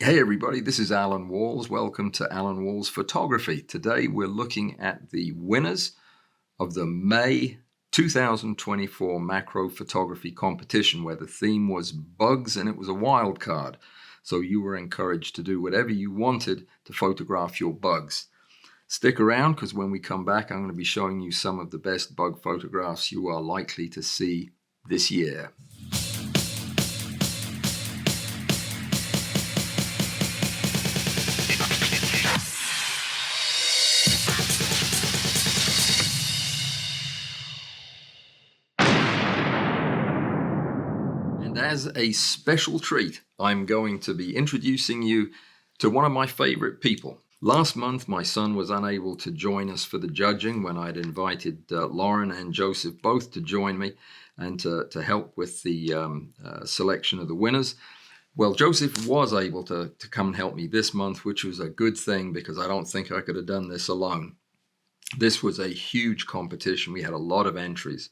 Hey everybody, this is Alan Walls. Welcome to Alan Walls Photography. Today we're looking at the winners of the May 2024 macro photography competition, where the theme was bugs and it was a wild card. So you were encouraged to do whatever you wanted to photograph your bugs. Stick around because when we come back, I'm going to be showing you some of the best bug photographs you are likely to see this year. And as a special treat, I'm going to be introducing you to one of my favorite people. Last month, my son was unable to join us for the judging when I'd invited Lauren and Joseph both to join me and to help with the selection of the winners. Well, Joseph was able to come and help me this month, which was a good thing because I don't think I could have done this alone. This was a huge competition. We had a lot of entries.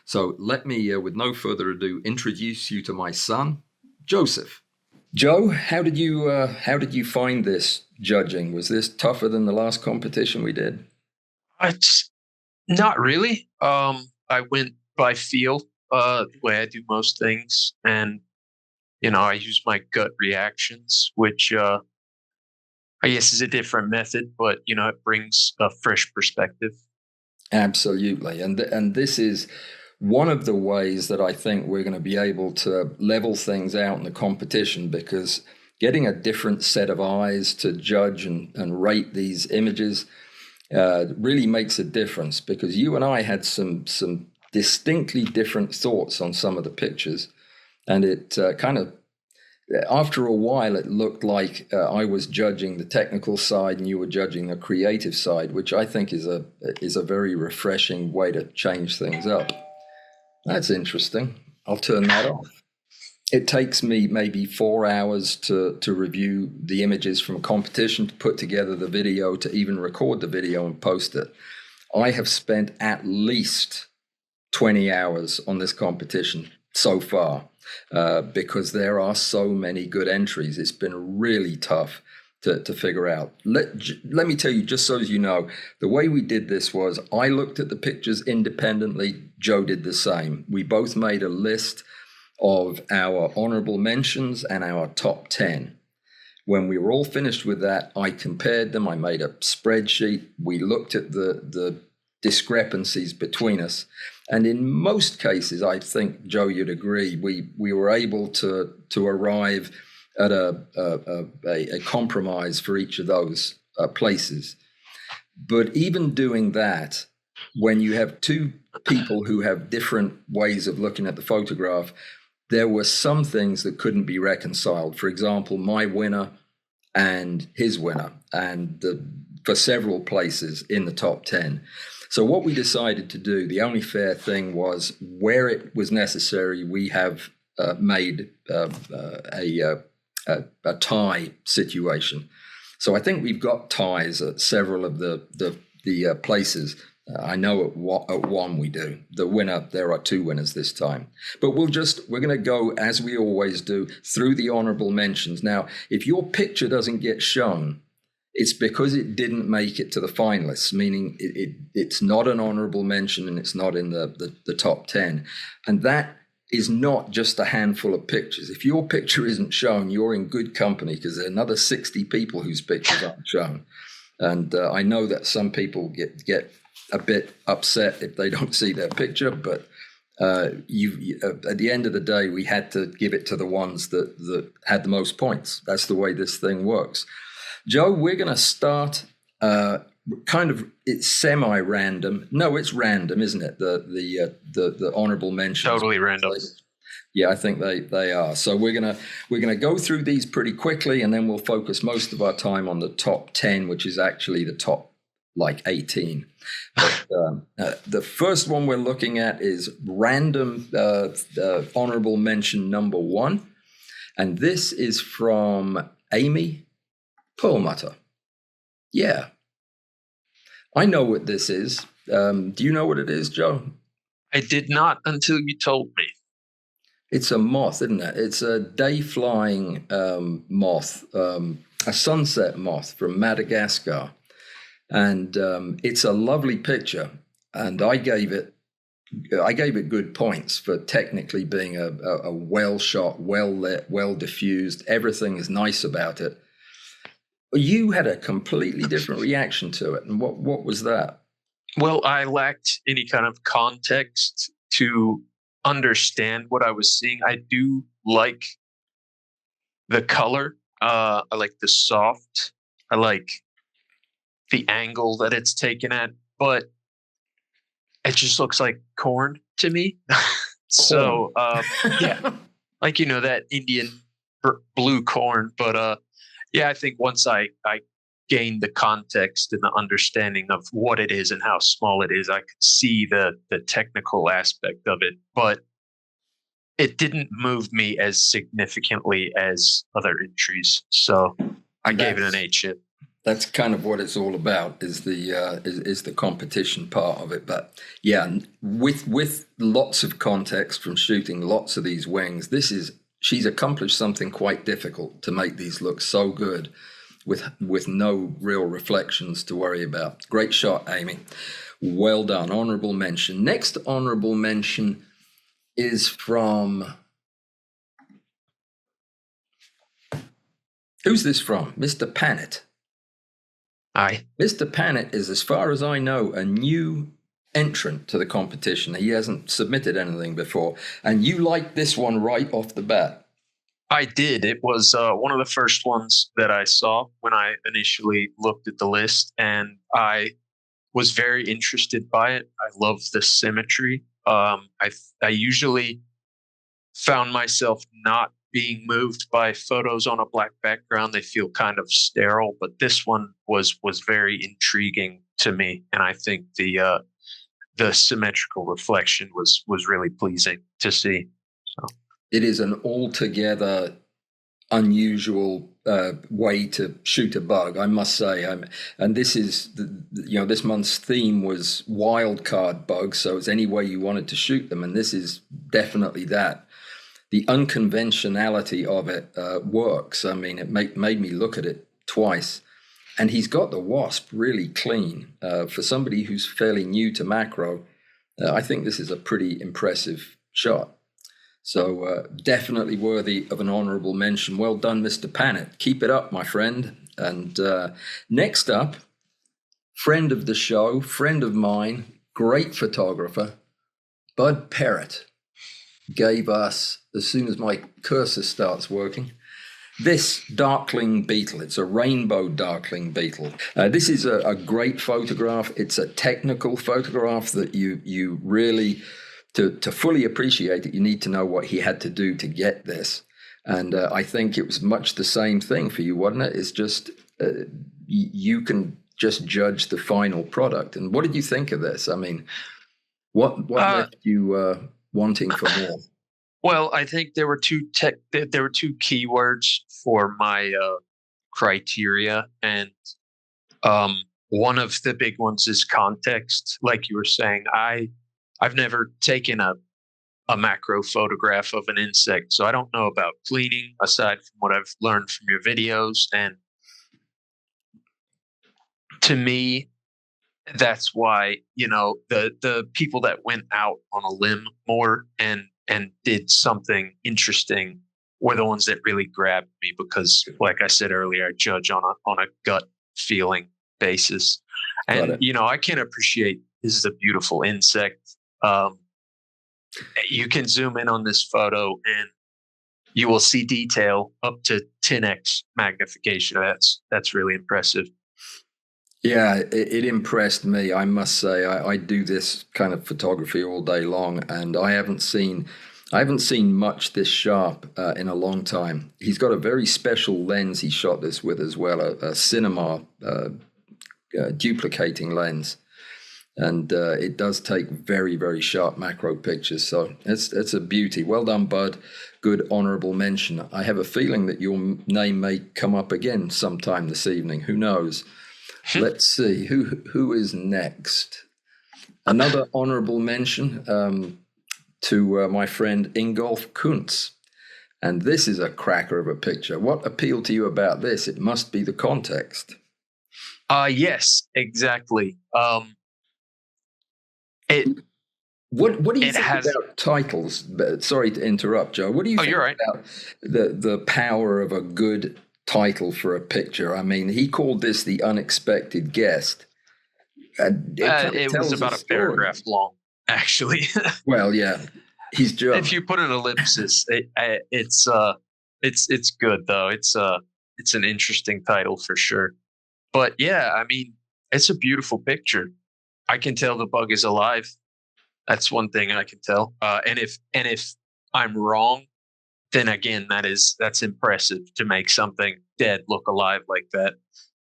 So let me, with no further ado, introduce you to my son, Joseph. Joe, how did you find this judging? Was this tougher than the last competition we did? It's not really. I went by feel, the way I do most things, and I use my gut reactions, which I guess is a different method, but it brings a fresh perspective. Absolutely. And this is one of the ways that I think we're going to be able to level things out in the competition, because getting a different set of eyes to judge and rate these images really makes a difference, because you and I had some distinctly different thoughts on some of the pictures, and it kind of after a while it looked like I was judging the technical side and you were judging the creative side, which I think is a very refreshing way to change things up. That's interesting. I'll turn that off. It takes me maybe 4 hours to review the images from a competition, to put together the video, to even record the video and post it. I have spent at least 20 hours on this competition so far, because there are so many good entries. It's been really tough to figure out. Let me tell you, just so as you know, the way we did this was I looked at the pictures independently. Joe did the same. We both made a list of our honorable mentions and our top 10. When we were all finished with that, I compared them. I made a spreadsheet. We looked at the discrepancies between us. And in most cases, I think, Joe, you'd agree, we were able to arrive at a compromise for each of those places. But even doing that, when you have two people who have different ways of looking at the photograph, there were some things that couldn't be reconciled. For example, my winner and his winner, and for several places in the top 10. So what we decided to do, the only fair thing was, where it was necessary, we have made a tie situation. So I think we've got ties at several of the places. I know at one we do. The winner, there are two winners this time. But we're going to go, as we always do, through the honorable mentions. Now, if your picture doesn't get shown, it's because it didn't make it to the finalists, meaning it's not an honorable mention and it's not in the top 10. And that is not just a handful of pictures. If your picture isn't shown, you're in good company, because there are another 60 people whose pictures aren't shown. And I know that some people get a bit upset if they don't see their picture, but at the end of the day, we had to give it to the ones that had the most points. That's the way this thing works. Joe, we're going to start it's semi-random. No, it's random, isn't it? The honorable mentions. Totally random. Yeah, I think they are. So we're gonna go through these pretty quickly, and then we'll focus most of our time on the top 10, which is actually the top 18. But the first one we're looking at is random honorable mention number 1, and this is from Amy Perlmutter. Yeah, I know what this is. Do you know what it is, Joe? I did not until you told me. It's a moth, isn't it? It's a day-flying moth, a sunset moth from Madagascar. And it's a lovely picture. And I gave it good points for technically being a well shot, well lit, well diffused. Everything is nice about it. You had a completely different reaction to it. And what was that? Well, I lacked any kind of context to understand what I was seeing. I do like the color. I like the soft. I like the angle that it's taken at, but it just looks like corn to me. Corn. So, yeah, like that Indian blue corn. But yeah, I think once I gained the context and the understanding of what it is and how small it is, I could see the technical aspect of it. But it didn't move me as significantly as other entries. So I gave it an 8 chip. That's kind of what it's all about, is the competition part of it. But yeah, with lots of context from shooting lots of these wings, she's accomplished something quite difficult to make these look so good with no real reflections to worry about. Great shot, Amy. Well done. Honorable mention. Next honorable mention is from... Who's this from? Mr. Panet. Aye. Mr. Panet is, as far as I know, a new entrant to the competition. He hasn't submitted anything before. And you liked this one right off the bat. I did. It was one of the first ones that I saw when I initially looked at the list, and I was very interested by it. I love the symmetry. I usually found myself not being moved by photos on a black background. They feel kind of sterile, but this one was very intriguing to me, and I think the symmetrical reflection was really pleasing to see. So. It is an altogether unusual way to shoot a bug, I must say. And this is this month's theme was wild card bugs, so it's any way you wanted to shoot them, and this is definitely that. The unconventionality of it works. I mean, it made me look at it twice. And he's got the wasp really clean. For somebody who's fairly new to macro, I think this is a pretty impressive shot. So definitely worthy of an honorable mention. Well done, Mr. Panet. Keep it up, my friend. And next up, friend of the show, friend of mine, great photographer, Bud Parrott, gave us, as soon as my cursor starts working, this darkling beetle. It's a rainbow darkling beetle. This is a great photograph. It's a technical photograph that you really, to fully appreciate it, you need to know what he had to do to get this. And I think it was much the same thing for you, wasn't it? It's just, you can just judge the final product. And what did you think of this? I mean, what left you wanting for more? Well, I think there were two keywords for my criteria, and one of the big ones is context. Like you were saying, I've never taken a macro photograph of an insect, so I don't know about cleaning aside from what I've learned from your videos. And to me, that's why the people that went out on a limb more and did something interesting were the ones that really grabbed me, because like I said earlier, I judge on a gut feeling basis. And I can appreciate this is a beautiful insect. You can zoom in on this photo and you will see detail up to 10x magnification. That's really impressive. Yeah, it impressed me. I must say, I do this kind of photography all day long, and I haven't seen much this sharp in a long time. He's got a very special lens he shot this with as well, a cinema duplicating lens, and it does take very, very sharp macro pictures. So it's a beauty. Well done, Bud. Good honorable mention. I have a feeling that your name may come up again sometime this evening. Who knows? Let's see who is next. Another honorable mention to my friend Ingolf Kuntz. And this is a cracker of a picture. What appealed to you about this? It must be the context. Yes, exactly. It What do you it think has. about titles? Sorry to interrupt, Joe. What do you Oh, think you're right. about the power of a good title for a picture? I mean, he called this the unexpected guest. It kind of It was tells a about a story. paragraph long, actually. Well, yeah, he's If German. you put an ellipsis, it's good though. It's an interesting title for sure. But yeah, I mean, it's a beautiful picture. I can tell the bug is alive. That's one thing I can tell. And if I'm wrong, then again, that's impressive to make something dead look alive like that.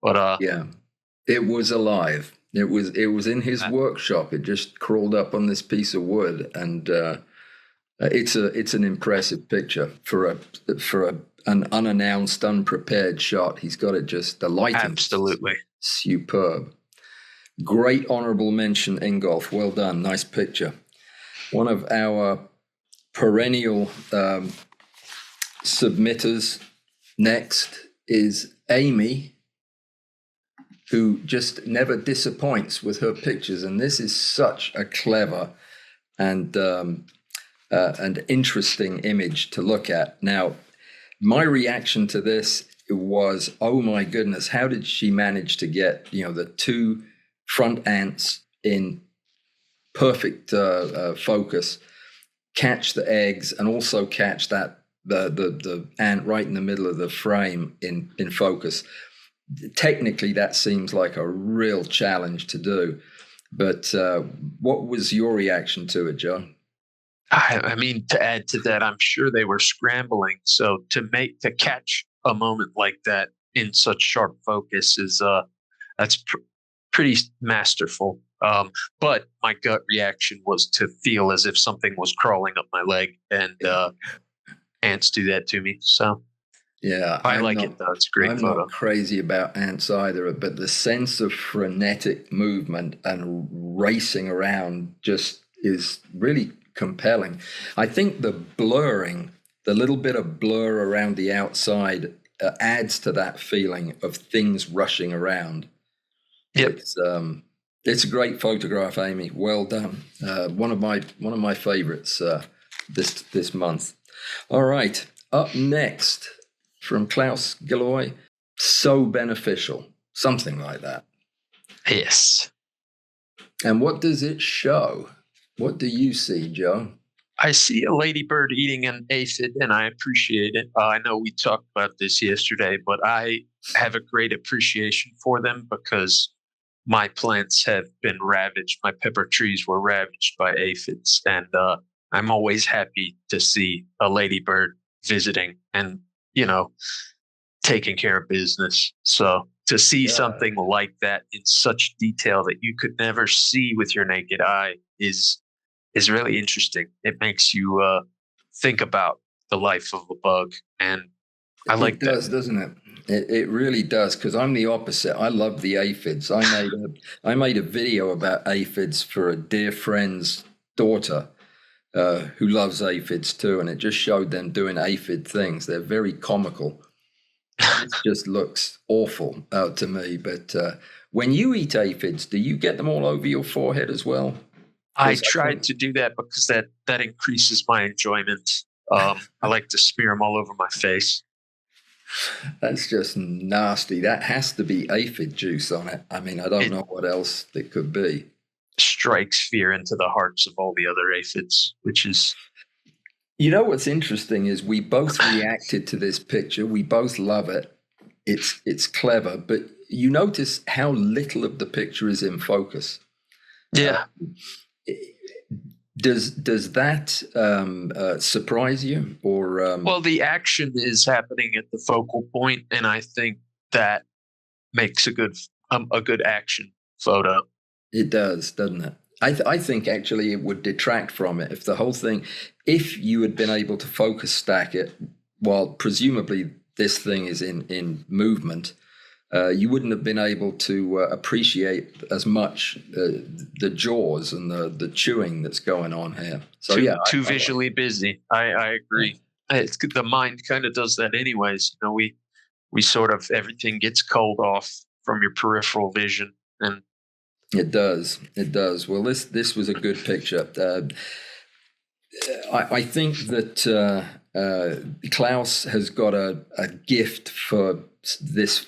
But Yeah, it was alive. It was in his workshop. It just crawled up on this piece of wood, and it's an impressive picture for an unannounced, unprepared shot. He's got it just the lighting absolutely. superb. Great honorable mention, Ingolf. Well done. Nice picture. One of our perennial submitters next is Amy, who just never disappoints with her pictures. And this is such a clever and interesting image to look at. Now, my reaction to this was, oh my goodness, how did she manage to get, the two front ants in perfect focus, catch the eggs, and also catch that the ant right in the middle of the frame in focus? Technically, that seems like a real challenge to do. But what was your reaction to it, John? I mean, to add to that, I'm sure they were scrambling. So to catch a moment like that in such sharp focus is that's pretty masterful. But my gut reaction was to feel as if something was crawling up my leg, and ants do that to me. So Yeah, I like it though. It's a great I'm not photo. crazy about ants either, but the sense of frenetic movement and racing around just is really compelling. I think the little bit of blur around the outside adds to that feeling of things rushing around. Yep. It's a great photograph, Amy. Well done. One of my favorites this month. All right, up next from Klaus Gilloy, so beneficial, something like that. Yes. And what does it show? What do you see, Joe? I see a ladybird eating an aphid, and I appreciate it. I know we talked about this yesterday, but I have a great appreciation for them because my plants have been ravaged. My pepper trees were ravaged by aphids, and I'm always happy to see a ladybird visiting and you know taking care of business. So to see Yeah. something like that in such detail that you could never see with your naked eye is really interesting. It makes you think about the life of a bug, and I It like that. does, doesn't it? It really does, because I'm the opposite. I love the aphids. I made a video about aphids for a dear friend's daughter who loves aphids too, and it just showed them doing aphid things. They're very comical. This just looks awful to me. But when you eat aphids, do you get them all over your forehead as well? I Because I tried think to do that because that increases my enjoyment. I like to smear them all over my face. that's just nasty. That has to be aphid juice on it. I mean, I don't It know what else it could be. strikes fear into the hearts of all the other aphids, which is You know what's interesting is we both reacted to this picture. We both love it. It's clever, but you notice how little of the picture is in focus. Uh, yeah. does that surprise you, or Well, the action is happening at the focal point, and I think that makes a good action photo. it does, doesn't it? I think actually it would detract from it if the whole thing, if you had been able to focus stack it while presumably this thing is in movement, you wouldn't have been able to appreciate as much the jaws and the chewing that's going on here. So too visually busy. I agree. It's the mind kind of does that anyways. We sort of everything gets culled off from your peripheral vision, and it does. Well, this was a good picture. I think that Klaus has got a gift for this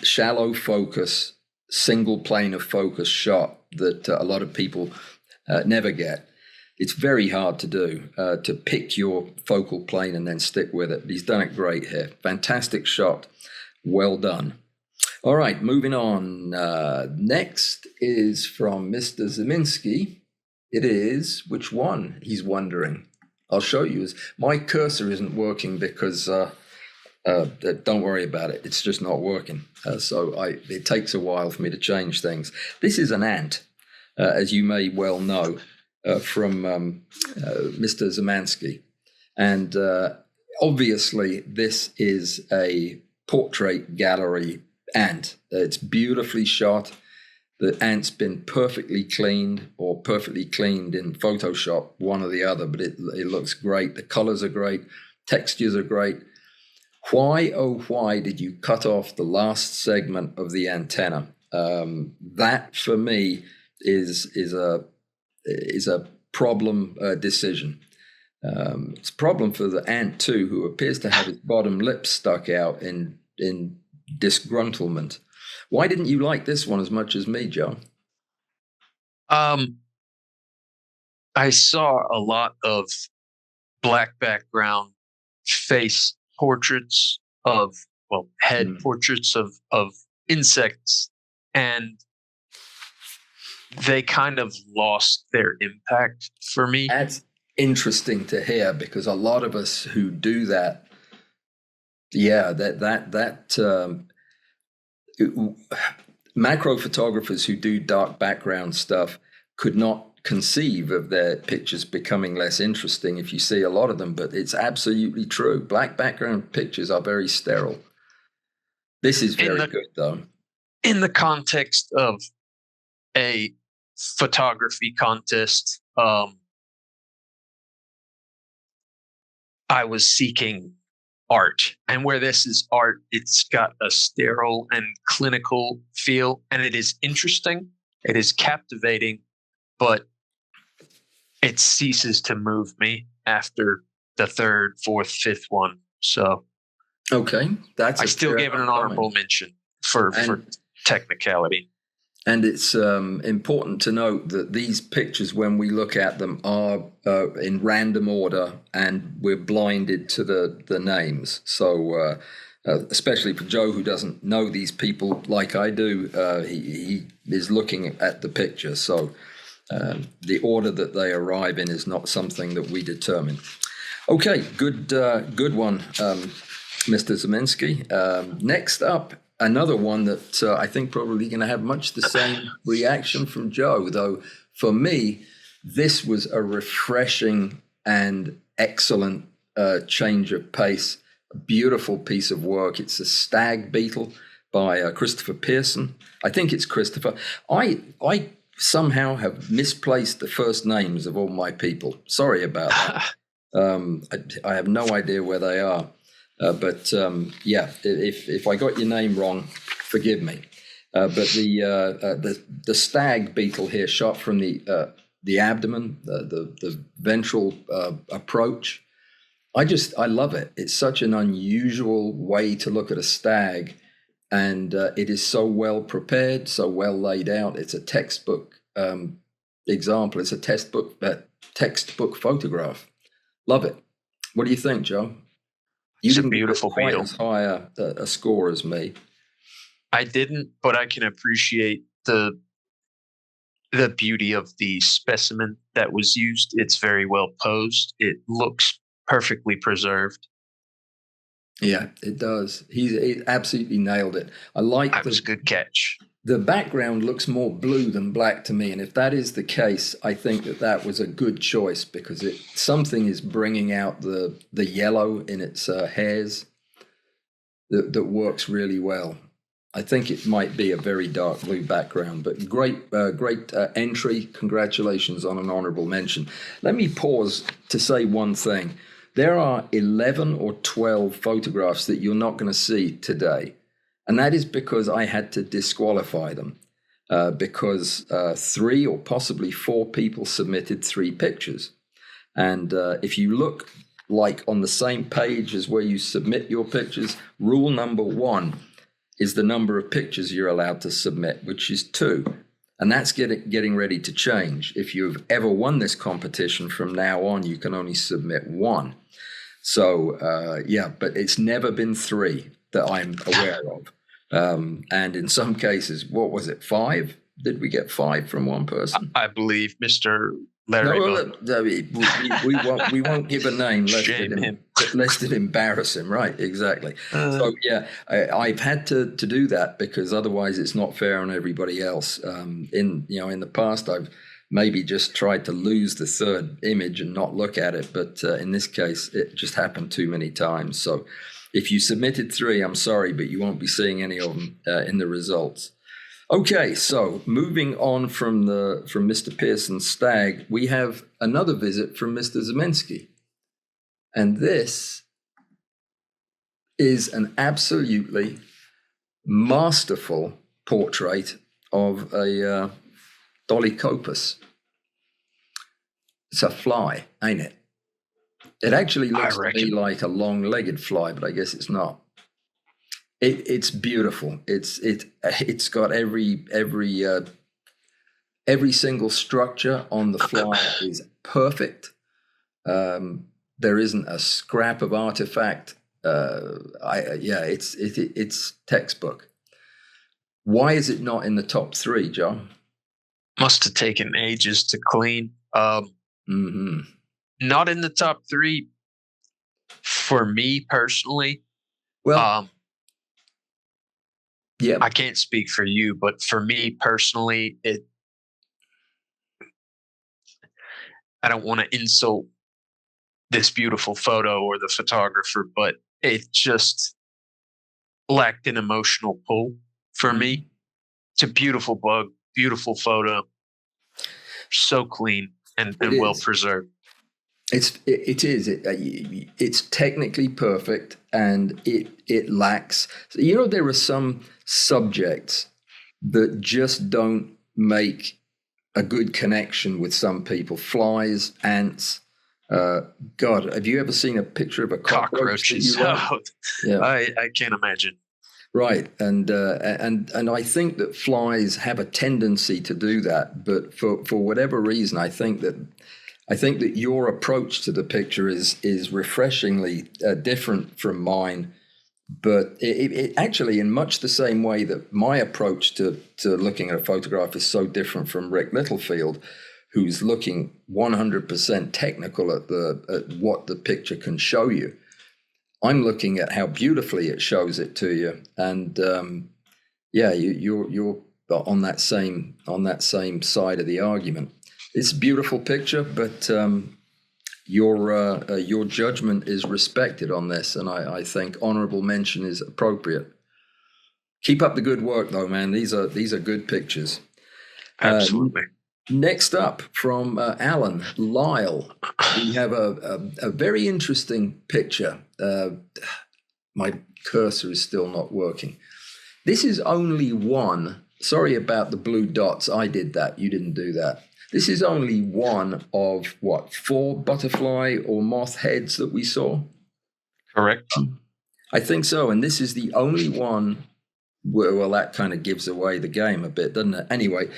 shallow focus, single plane of focus shot that a lot of people never get. It's very hard to do, to pick your focal plane and then stick with it. He's done it great here. Fantastic shot. Well done. All right, moving on. Next is from Mr. Zeminski. It is, which one? He's wondering. I'll show you. My cursor isn't working because, don't worry about it. It's just not working. It takes a while for me to change things. This is an ant, as you may well know, from Mr. Zemansky. And obviously, this is a portrait gallery ant. It's beautifully shot. The ant's been perfectly cleaned or perfectly cleaned in Photoshop, one or the other, but it looks great. The colors are great. Textures are great. Why, oh, why did you cut off the last segment of the antenna? That, for me, is a problem decision. It's a problem for the ant, too, who appears to have its bottom lip stuck out in disgruntlement. Why didn't you like this one as much as me, Joe? I saw a lot of black background face portraits of, head portraits of insects, and they kind of lost their impact for me. That's interesting to hear, because a lot of us who do that, macro photographers who do dark background stuff could not conceive of their pictures becoming less interesting if you see a lot of them, but it's absolutely true. Black background pictures are very sterile. This is very good, though. In the context of a photography contest, I was seeking art, and where this is art, it's got a sterile and clinical feel, and it is interesting, it is captivating, but it ceases to move me after the third, fourth, fifth one. So okay, I still gave it an honorable mention for technicality. And it's important to note that these pictures, when we look at them, are in random order, and we're blinded to the names. So especially for Joe, who doesn't know these people like I do, he is looking at the picture. So the order that they arrive in is not something that we determine. Okay, good one, Mr. Zeminski. Next up, another one that I think probably going to have much the same reaction from Joe, though for me, this was a refreshing and excellent change of pace, a beautiful piece of work. It's a stag beetle by Christopher Pearson. I think it's Christopher. I somehow have misplaced the first names of all my people. Sorry about that. I have no idea where they are. But if I got your name wrong, forgive me. But the stag beetle here, shot from the abdomen, the ventral approach, I love it. It's such an unusual way to look at a stag, and it is so well prepared, so well laid out. It's a textbook example. It's a textbook photograph. Love it. What do you think, Joe? You It's a didn't beautiful quite beetle. as high a score as me. I didn't, but I can appreciate the beauty of the specimen that was used. It's very well posed. It looks perfectly preserved. Yeah, it does. He absolutely nailed it. I like that was a good catch. The background looks more blue than black to me, and if that is the case, I think that was a good choice, because something is bringing out the yellow in its hairs that works really well. I think it might be a very dark blue background, but great entry. Congratulations on an honorable mention. Let me pause to say one thing. There are 11 or 12 photographs that you're not going to see today. And that is because I had to disqualify them because 3 or possibly 4 people submitted 3 pictures. And if you look like on the same page as where you submit your pictures, rule number 1 is the number of pictures you're allowed to submit, which is 2. And that's getting ready to change. If you've ever won this competition, from now on, you can only submit 1. So, but it's never been 3 that I'm aware of. And in some cases, what was it, 5? Did we get 5 from one person? I believe Mr. Larry. No, we won't give a name lest it embarrass him. Right, exactly. So I've had to do that because otherwise it's not fair on everybody else. In the past, I've maybe just tried to lose the third image and not look at it, but in this case, it just happened too many times. So if you submitted 3, I'm sorry, but you won't be seeing any of them in the results. Okay, so moving on from Mr. Pearson's stag, we have another visit from Mr. Zemensky. And this is an absolutely masterful portrait of a Dolichopus. It's a fly, ain't it? It actually looks to me like a long-legged fly, but I guess it's not. It's beautiful. It's got every single structure on the fly is perfect. There isn't a scrap of artifact. It's textbook. Why is it not in the top 3, John? Must have taken ages to clean. Not in the top 3 for me personally. Well, yeah, I can't speak for you, but for me personally, I don't want to insult this beautiful photo or the photographer, but it just lacked an emotional pull for me. It's a beautiful bug, beautiful photo, so clean and well preserved. It's technically perfect, and it lacks. There are some subjects that just don't make a good connection with some people. Flies, ants. God, have you ever seen a picture of a cockroaches? Yeah, I can't imagine. Right, and I think that flies have a tendency to do that, but for whatever reason, I think that your approach to the picture is refreshingly different from mine. But it actually, in much the same way that my approach to looking at a photograph is so different from Rick Littlefield, who's looking 100% technical at what the picture can show you. I'm looking at how beautifully it shows it to you, and you're on that same side of the argument. It's a beautiful picture, but your judgment is respected on this, and I think honorable mention is appropriate. Keep up the good work, though, man. These are good pictures. Absolutely. Next up, from Alan Lyle, we have a very interesting picture. My cursor is still not working. This is only one. Sorry about the blue dots. I did that. You didn't do that. This is only one of, 4 butterfly or moth heads that we saw? Correct. I think so. And this is the only one where, well, that kind of gives away the game a bit, doesn't it? Anyway,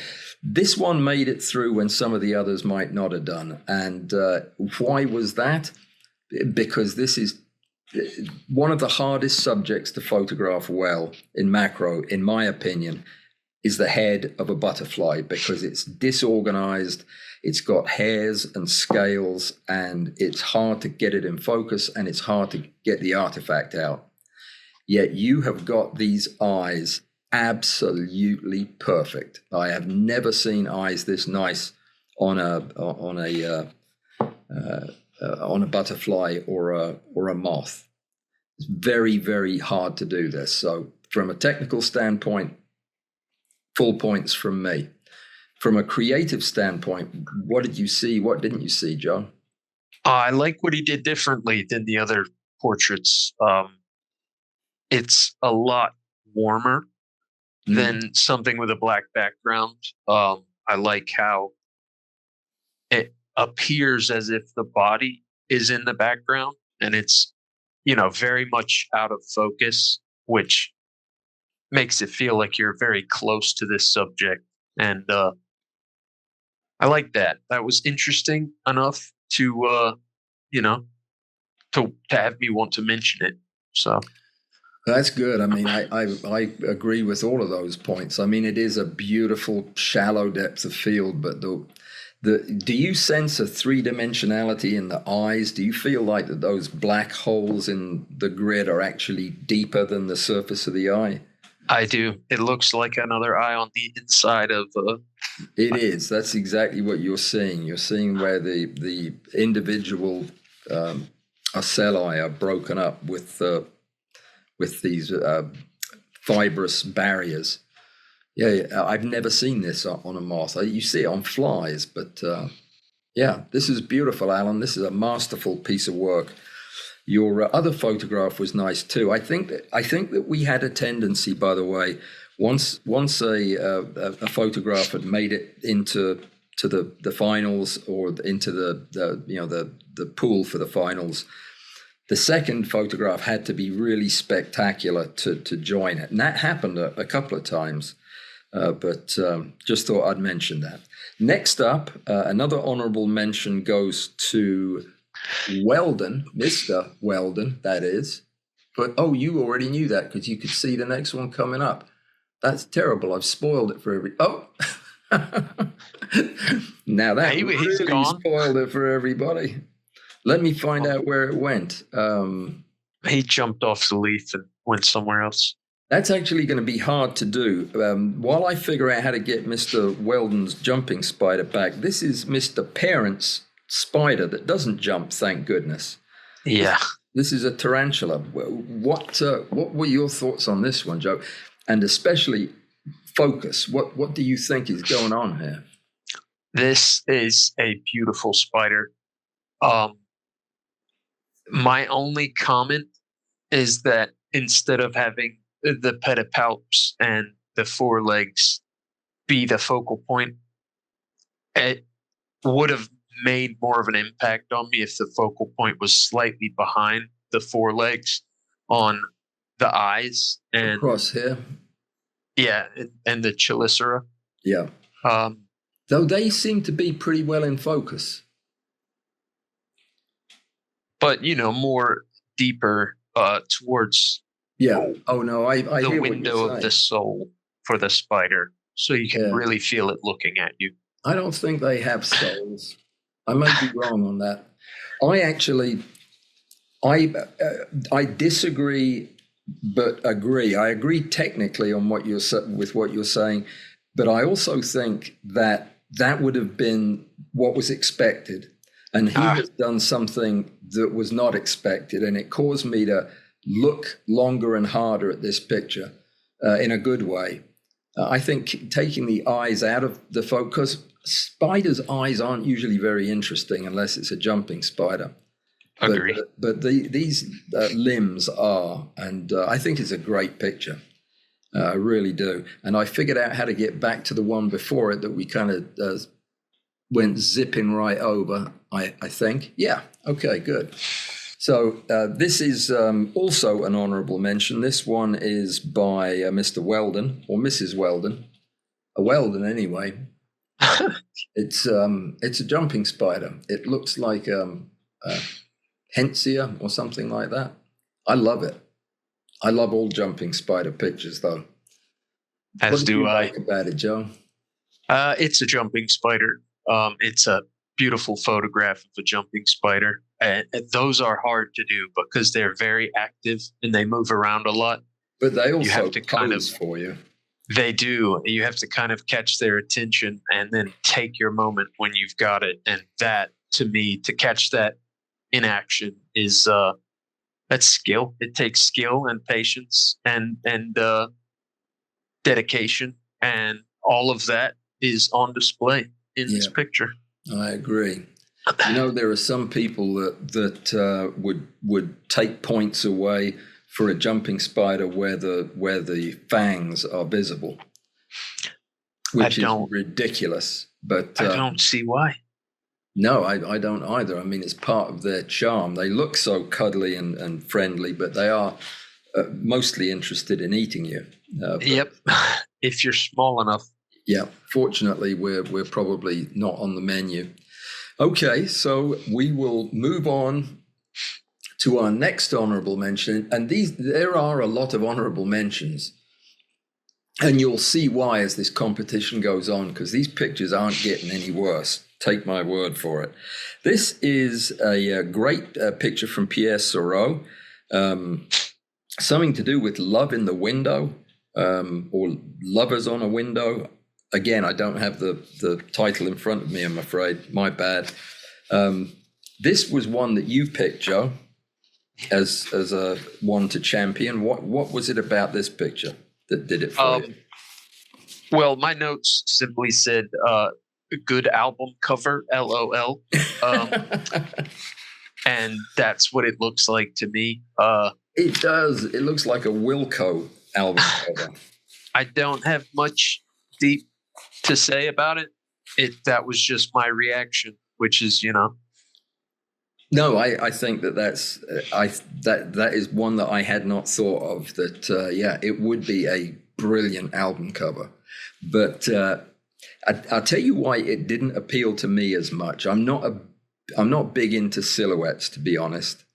this one made it through when some of the others might not have done. And why was that? Because this is one of the hardest subjects to photograph well in macro, in my opinion, is the head of a butterfly, because it's disorganized, it's got hairs and scales, and it's hard to get it in focus, and it's hard to get the artifact out. Yet you have got these eyes absolutely perfect. I have never seen eyes this nice on a butterfly or a moth. It's very, very hard to do this. So from a technical standpoint, full points from me. From a creative standpoint, what did you see? What didn't you see, John? I like what he did differently than the other portraits. It's a lot warmer than something with a black background. I like how it appears as if the body is in the background, and it's, very much out of focus, which makes it feel like you're very close to this subject. And I like that. That was interesting enough you know, to have me want to mention it. So That's good. I mean, I agree with all of those points. I mean, it is a beautiful, shallow depth of field, but do you sense a three-dimensionality in the eyes? Do you feel like that those black holes in the grid are actually deeper than the surface of the eye? I do. It looks like another eye on the inside of. It is. That's exactly what you're seeing. You're seeing where the individual ocelli are broken up with these fibrous barriers. Yeah, I've never seen this on a moth. You see it on flies, but yeah, this is beautiful, Alan. This is a masterful piece of work. Your other photograph was nice too. I think that we had a tendency, by the way, once a photograph had made it into the finals or into the pool for the finals, the second photograph had to be really spectacular to join it, and that happened a couple of times. But just thought I'd mention that. Next up, another honorable mention goes to Weldon, Mr. Weldon, that is. But, you already knew that because you could see the next one coming up. That's terrible. I've spoiled it for now that really spoiled it for everybody. Let me find out where it went. He jumped off the leaf and went somewhere else. That's actually going to be hard to do. While I figure out how to get Mr. Weldon's jumping spider back, this is Mr. Parent's spider that doesn't jump, thank goodness. Yeah. This is a tarantula. What were your thoughts on this one, Joe? And especially focus. What do you think is going on here? This is a beautiful spider. My only comment is that instead of having the pedipalps and the forelegs be the focal point, it would have made more of an impact on me if the focal point was slightly behind the forelegs on the eyes and across here. Yeah, and the chelicera. Yeah. Though they seem to be pretty well in focus. But more deeper towards yeah. Oh no, I the hear window what you're of the soul for the spider, so you can really feel it looking at you. I don't think they have souls. I might be wrong on that. I disagree, but agree. I agree technically on what you're saying, but I also think that would have been what was expected. And he has done something that was not expected, and it caused me to look longer and harder at this picture in a good way. I think taking the eyes out of the focus, spiders' eyes aren't usually very interesting unless it's a jumping spider. Agree. But these limbs are, and I think it's a great picture. I really do. And I figured out how to get back to the one before it that we kind of went zipping right over, I think. Yeah, okay, good. So this is also an honorable mention. This one is by Mr. Weldon, or Mrs. Weldon. A Weldon, anyway. It's a jumping spider. It looks like Hensia or something like that. I love it. I love all jumping spider pictures, though. As do I. Like about it, Joe? It's a jumping spider. It's a beautiful photograph of a jumping spider. And those are hard to do because they're very active and they move around a lot. But they also have to pose for you. They do. You have to kind of catch their attention and then take your moment when you've got it. And that, to me, to catch that in action is That's skill. It takes skill and patience and dedication, and all of that is on display in this Yeah, picture. I agree. You know, there are some people that would take points away for a jumping spider where the fangs are visible, I which is don't. ridiculous. But I don't see why. no, I don't either. I mean, it's part of their charm. They look so cuddly and friendly, but they are mostly interested in eating you. Yep. If you're small enough. Yeah, fortunately, we're probably not on the menu. Okay, so we will move on to our next honorable mention, and there are a lot of honorable mentions, and you'll see why as this competition goes on, because these pictures aren't getting any worse. Take my word for it. This is a great picture from Pierre Seurat, something to do with love in the window, or lovers on a window. Again, I don't have the title in front of me, I'm afraid. My bad. This was one that you picked, Joe, as a one to champion. What was it about this picture that did it for you? Well, my notes simply said good album cover, LOL. And that's what it looks like to me. It does. It looks like a Wilco album cover. I don't have much deep to say about it. That was just my reaction, which is, No, I think that's that is one that I had not thought of. That yeah, it would be a brilliant album cover, but I'll tell you why it didn't appeal to me as much. I'm not big into silhouettes, to be honest.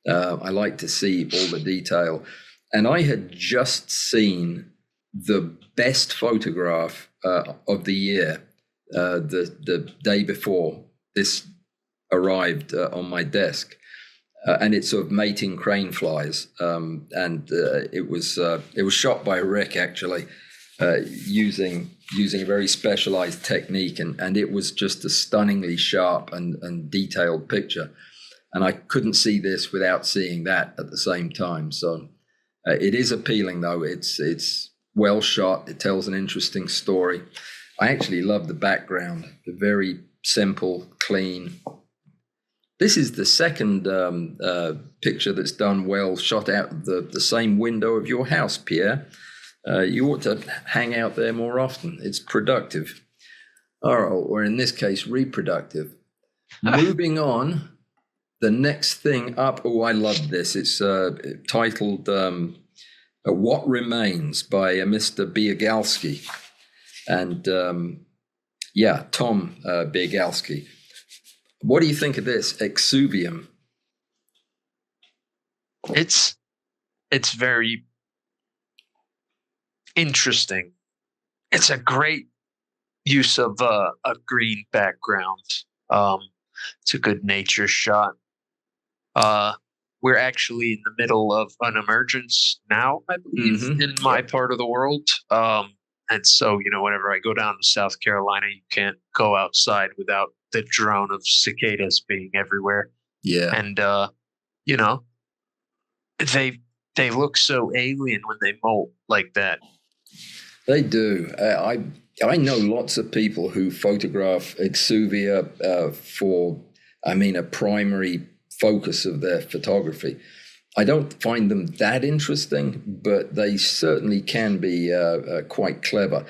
I like to see all the detail, and I had just seen the best photograph of the year the day before this arrived on my desk, and it's of mating crane flies, and it was shot by Rick actually, using a very specialized technique, and it was just a stunningly sharp and detailed picture, and I couldn't see this without seeing that at the same time. So it is appealing, though. It's well shot. It tells an interesting story. I actually love the background, the very simple, clean. This is the second picture that's done well, shot out the same window of your house, Pierre. You ought to hang out there more often. It's productive. Or in this case, reproductive. Moving on, the next thing up. Oh, I love this. It's titled What Remains by Mr. Biegalski. And Tom Biegalski. What do you think of this exuvium? it's very interesting. It's a great use of a green background. It's a good nature shot. We're actually in the middle of an emergence now, I believe, in my part of the world. And so, whenever I go down to South Carolina, you can't go outside without the drone of cicadas being everywhere. Yeah. And, they look so alien when they molt like that. They do. I know lots of people who photograph exuvia for, a primary focus of their photography. I don't find them that interesting, but they certainly can be quite clever.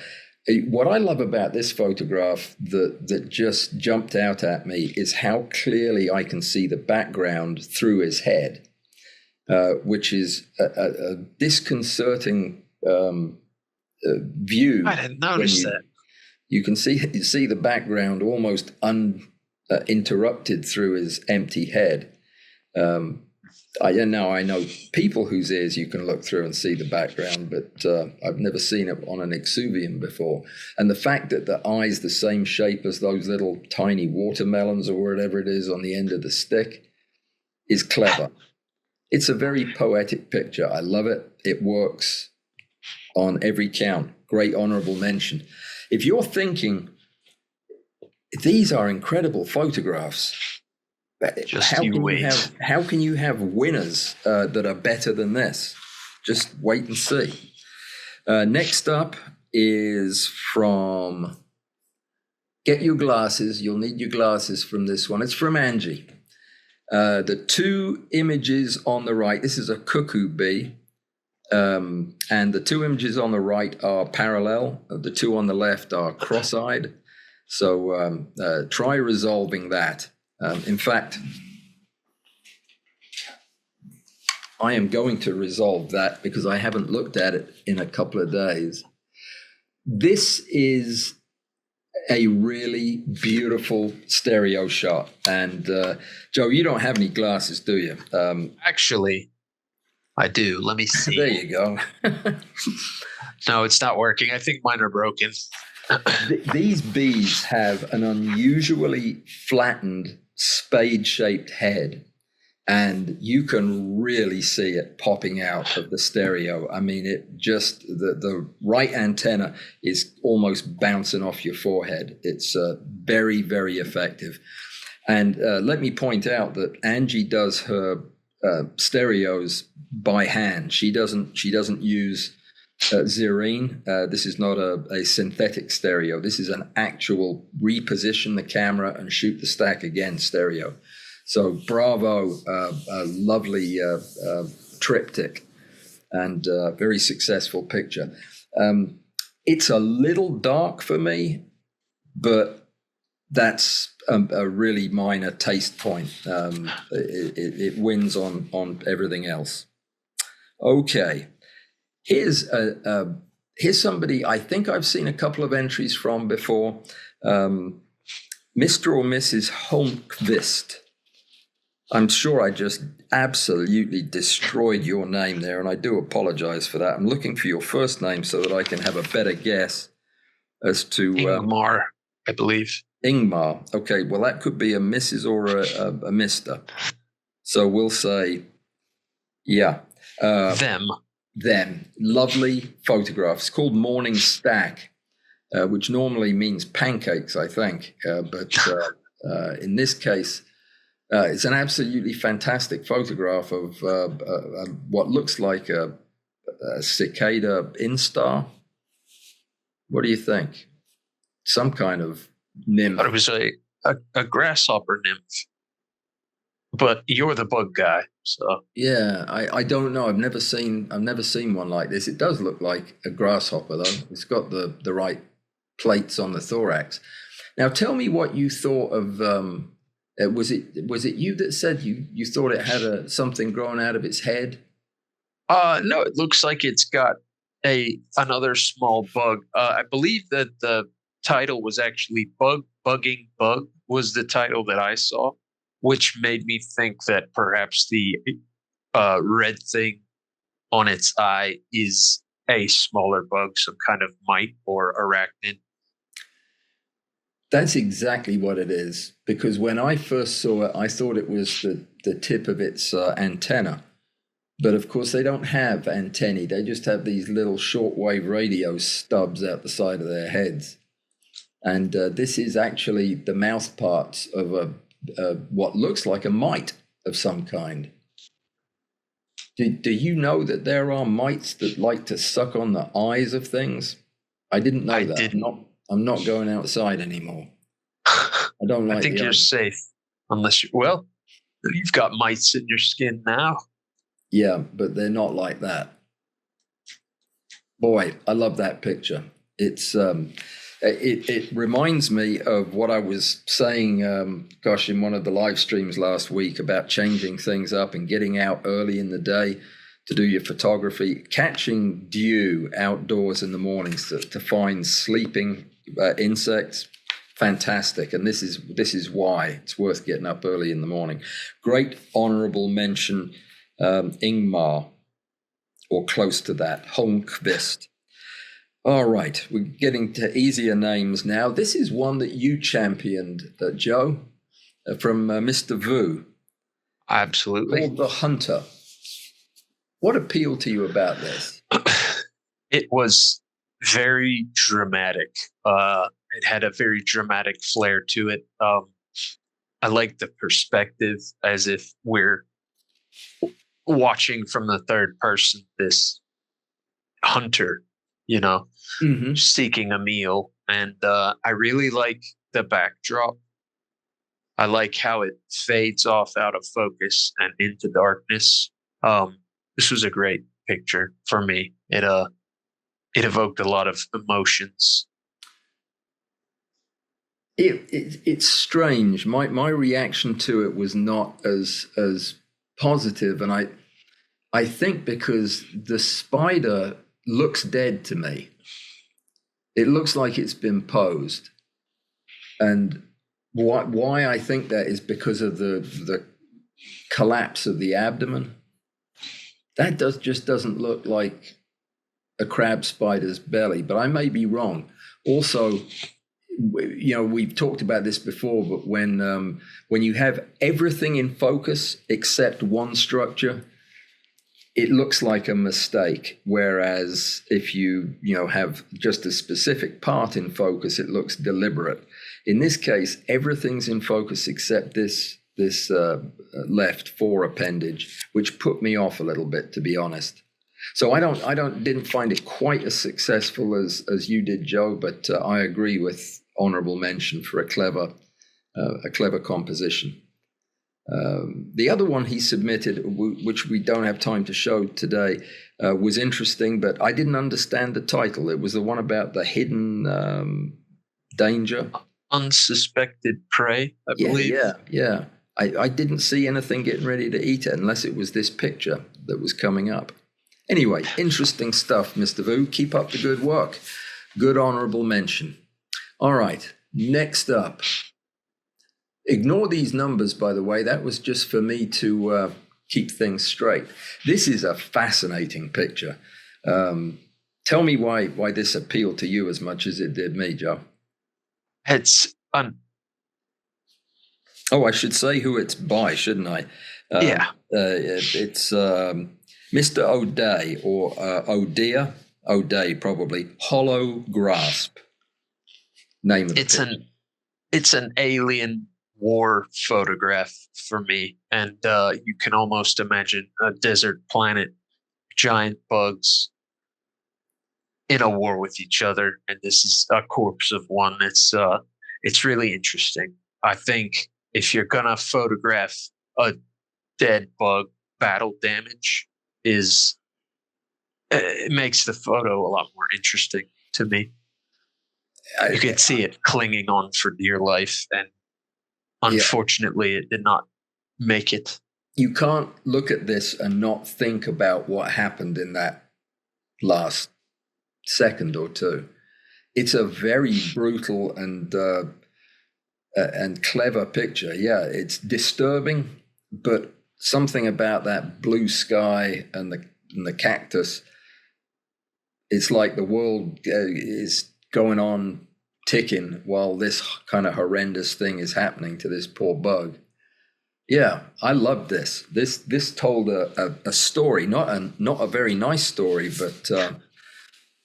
What I love about this photograph that just jumped out at me is how clearly I can see the background through his head, which is a disconcerting view. I didn't notice that. You can see the background almost uninterrupted through his empty head. I know people whose ears you can look through and see the background, but I've never seen it on an exuvium before. And the fact that the eye's the same shape as those little tiny watermelons or whatever it is on the end of the stick is clever. It's a very poetic picture. I love it. It works on every count. Great honorable mention. If you're thinking, these are incredible photographs, Just you wait. How can you have winners that are better than this? Just wait and see. Next up is from Get Your Glasses. You'll need your glasses from this one. It's from Angie. The two images on the right, this is a cuckoo bee, and the two images on the right are parallel. The two on the left are cross-eyed. So try resolving that. In fact, I am going to resolve that because I haven't looked at it in a couple of days. This is a really beautiful stereo shot. And Joe, you don't have any glasses, do you? Actually, I do. Let me see. There you go. No, it's not working. I think mine are broken. These bees have an unusually flattened spade-shaped head, and you can really see it popping out of the stereo. I mean, it just, the right antenna is almost bouncing off your forehead. It's very, very effective. And let me point out that Angie does her stereos by hand. She doesn't use Zerine. This is not a synthetic stereo. This is an actual reposition the camera and shoot the stack again stereo. So bravo, a lovely triptych and very successful picture. It's a little dark for me, but that's a really minor taste point. It wins on everything else. Okay. Here's somebody I think I've seen a couple of entries from before. Mr. or Mrs. Holmqvist. I'm sure I just absolutely destroyed your name there, and I do apologize for that. I'm looking for your first name so that I can have a better guess as to... Ingmar, I believe. Ingmar. Okay, well, that could be a Mrs. or a Mr. So we'll say, yeah. Them. Lovely photographs called Morning Stack, which normally means pancakes, I think. But in this case, it's an absolutely fantastic photograph of what looks like a cicada instar. What do you think? Some kind of nymph. I thought it was a grasshopper nymph. But you're the bug guy, so yeah, I don't know. I've never seen one like this. It does look like a grasshopper, though. It's got the right plates on the thorax. Now, tell me what you thought of. Was it you that said you thought it had something growing out of its head? No, it looks like it's got another small bug. I believe that the title was actually Bugging Bug was the title that I saw, which made me think that perhaps the red thing on its eye is a smaller bug, some kind of mite or arachnid. That's exactly what it is, because when I first saw it, I thought it was the tip of its antenna. But of course, they don't have antennae. They just have these little shortwave radio stubs out the side of their heads. And this is actually the mouth parts of what looks like a mite of some kind. Do you know that there are mites that like to suck on the eyes of things? I didn't know that. Didn't. I'm not going outside anymore. I don't like. I think you're safe, unless you've got mites in your skin now. Yeah, but they're not like that. Boy, I love that picture. It's it reminds me of what I was saying, in one of the live streams last week about changing things up and getting out early in the day to do your photography, catching dew outdoors in the mornings to find sleeping insects. Fantastic. And this is why it's worth getting up early in the morning. Great honorable mention, Ingmar, or close to that, Holmqvist. All right, we're getting to easier names now. This is one that you championed, Joe, from Mr. Vu. Absolutely. Called The Hunter. What appealed to you about this? It was very dramatic. It had a very dramatic flair to it. I like the perspective as if we're watching from the third person, this hunter, you know, Hmm. seeking a meal. And I really like the backdrop. I like how it fades off out of focus and into darkness. This was a great picture for me. It evoked a lot of emotions. It's strange. My reaction to it was not as positive, and I think because the spider looks dead to me. It looks like it's been posed, and why I think that is because of the collapse of the abdomen. That just doesn't look like a crab spider's belly, but I may be wrong. Also, we've talked about this before, but when you have everything in focus except one structure, it looks like a mistake. Whereas if you have just a specific part in focus, it looks deliberate. In this case, everything's in focus except this left fore appendage, which put me off a little bit, to be honest. So didn't find it quite as successful as you did, Joe. But I agree with honorable mention for a clever composition. The other one he submitted, which we don't have time to show today, was interesting, but I didn't understand the title. It was the one about the hidden danger. Unsuspected prey, I believe. Yeah. I didn't see anything getting ready to eat it unless it was this picture that was coming up. Anyway, interesting stuff, Mr. Vu. Keep up the good work. Good honorable mention. All right, next up. Ignore these numbers, by the way. That was just for me to keep things straight. This is a fascinating picture. Tell me why this appealed to you as much as it did me, Joe. It's Oh, I should say who it's by, shouldn't I? Yeah. It's Mr. O'Day or O'Day probably. Hollow Grasp. Name of the picture. It's an alien war photograph for me, and you can almost imagine a desert planet, giant bugs in a war with each other, and this is a corpse of one. It's really interesting. I think if you're gonna photograph a dead bug, battle damage is it makes the photo a lot more interesting to me. You could see it clinging on for dear life, and unfortunately, it did not make it. You can't look at this and not think about what happened in that last second or two. It's a very brutal and clever picture. Yeah, it's disturbing, but something about that blue sky and the cactus. It's like the world is going on ticking while this kind of horrendous thing is happening to this poor bug. Yeah, I love this. This told a story, not a very nice story, but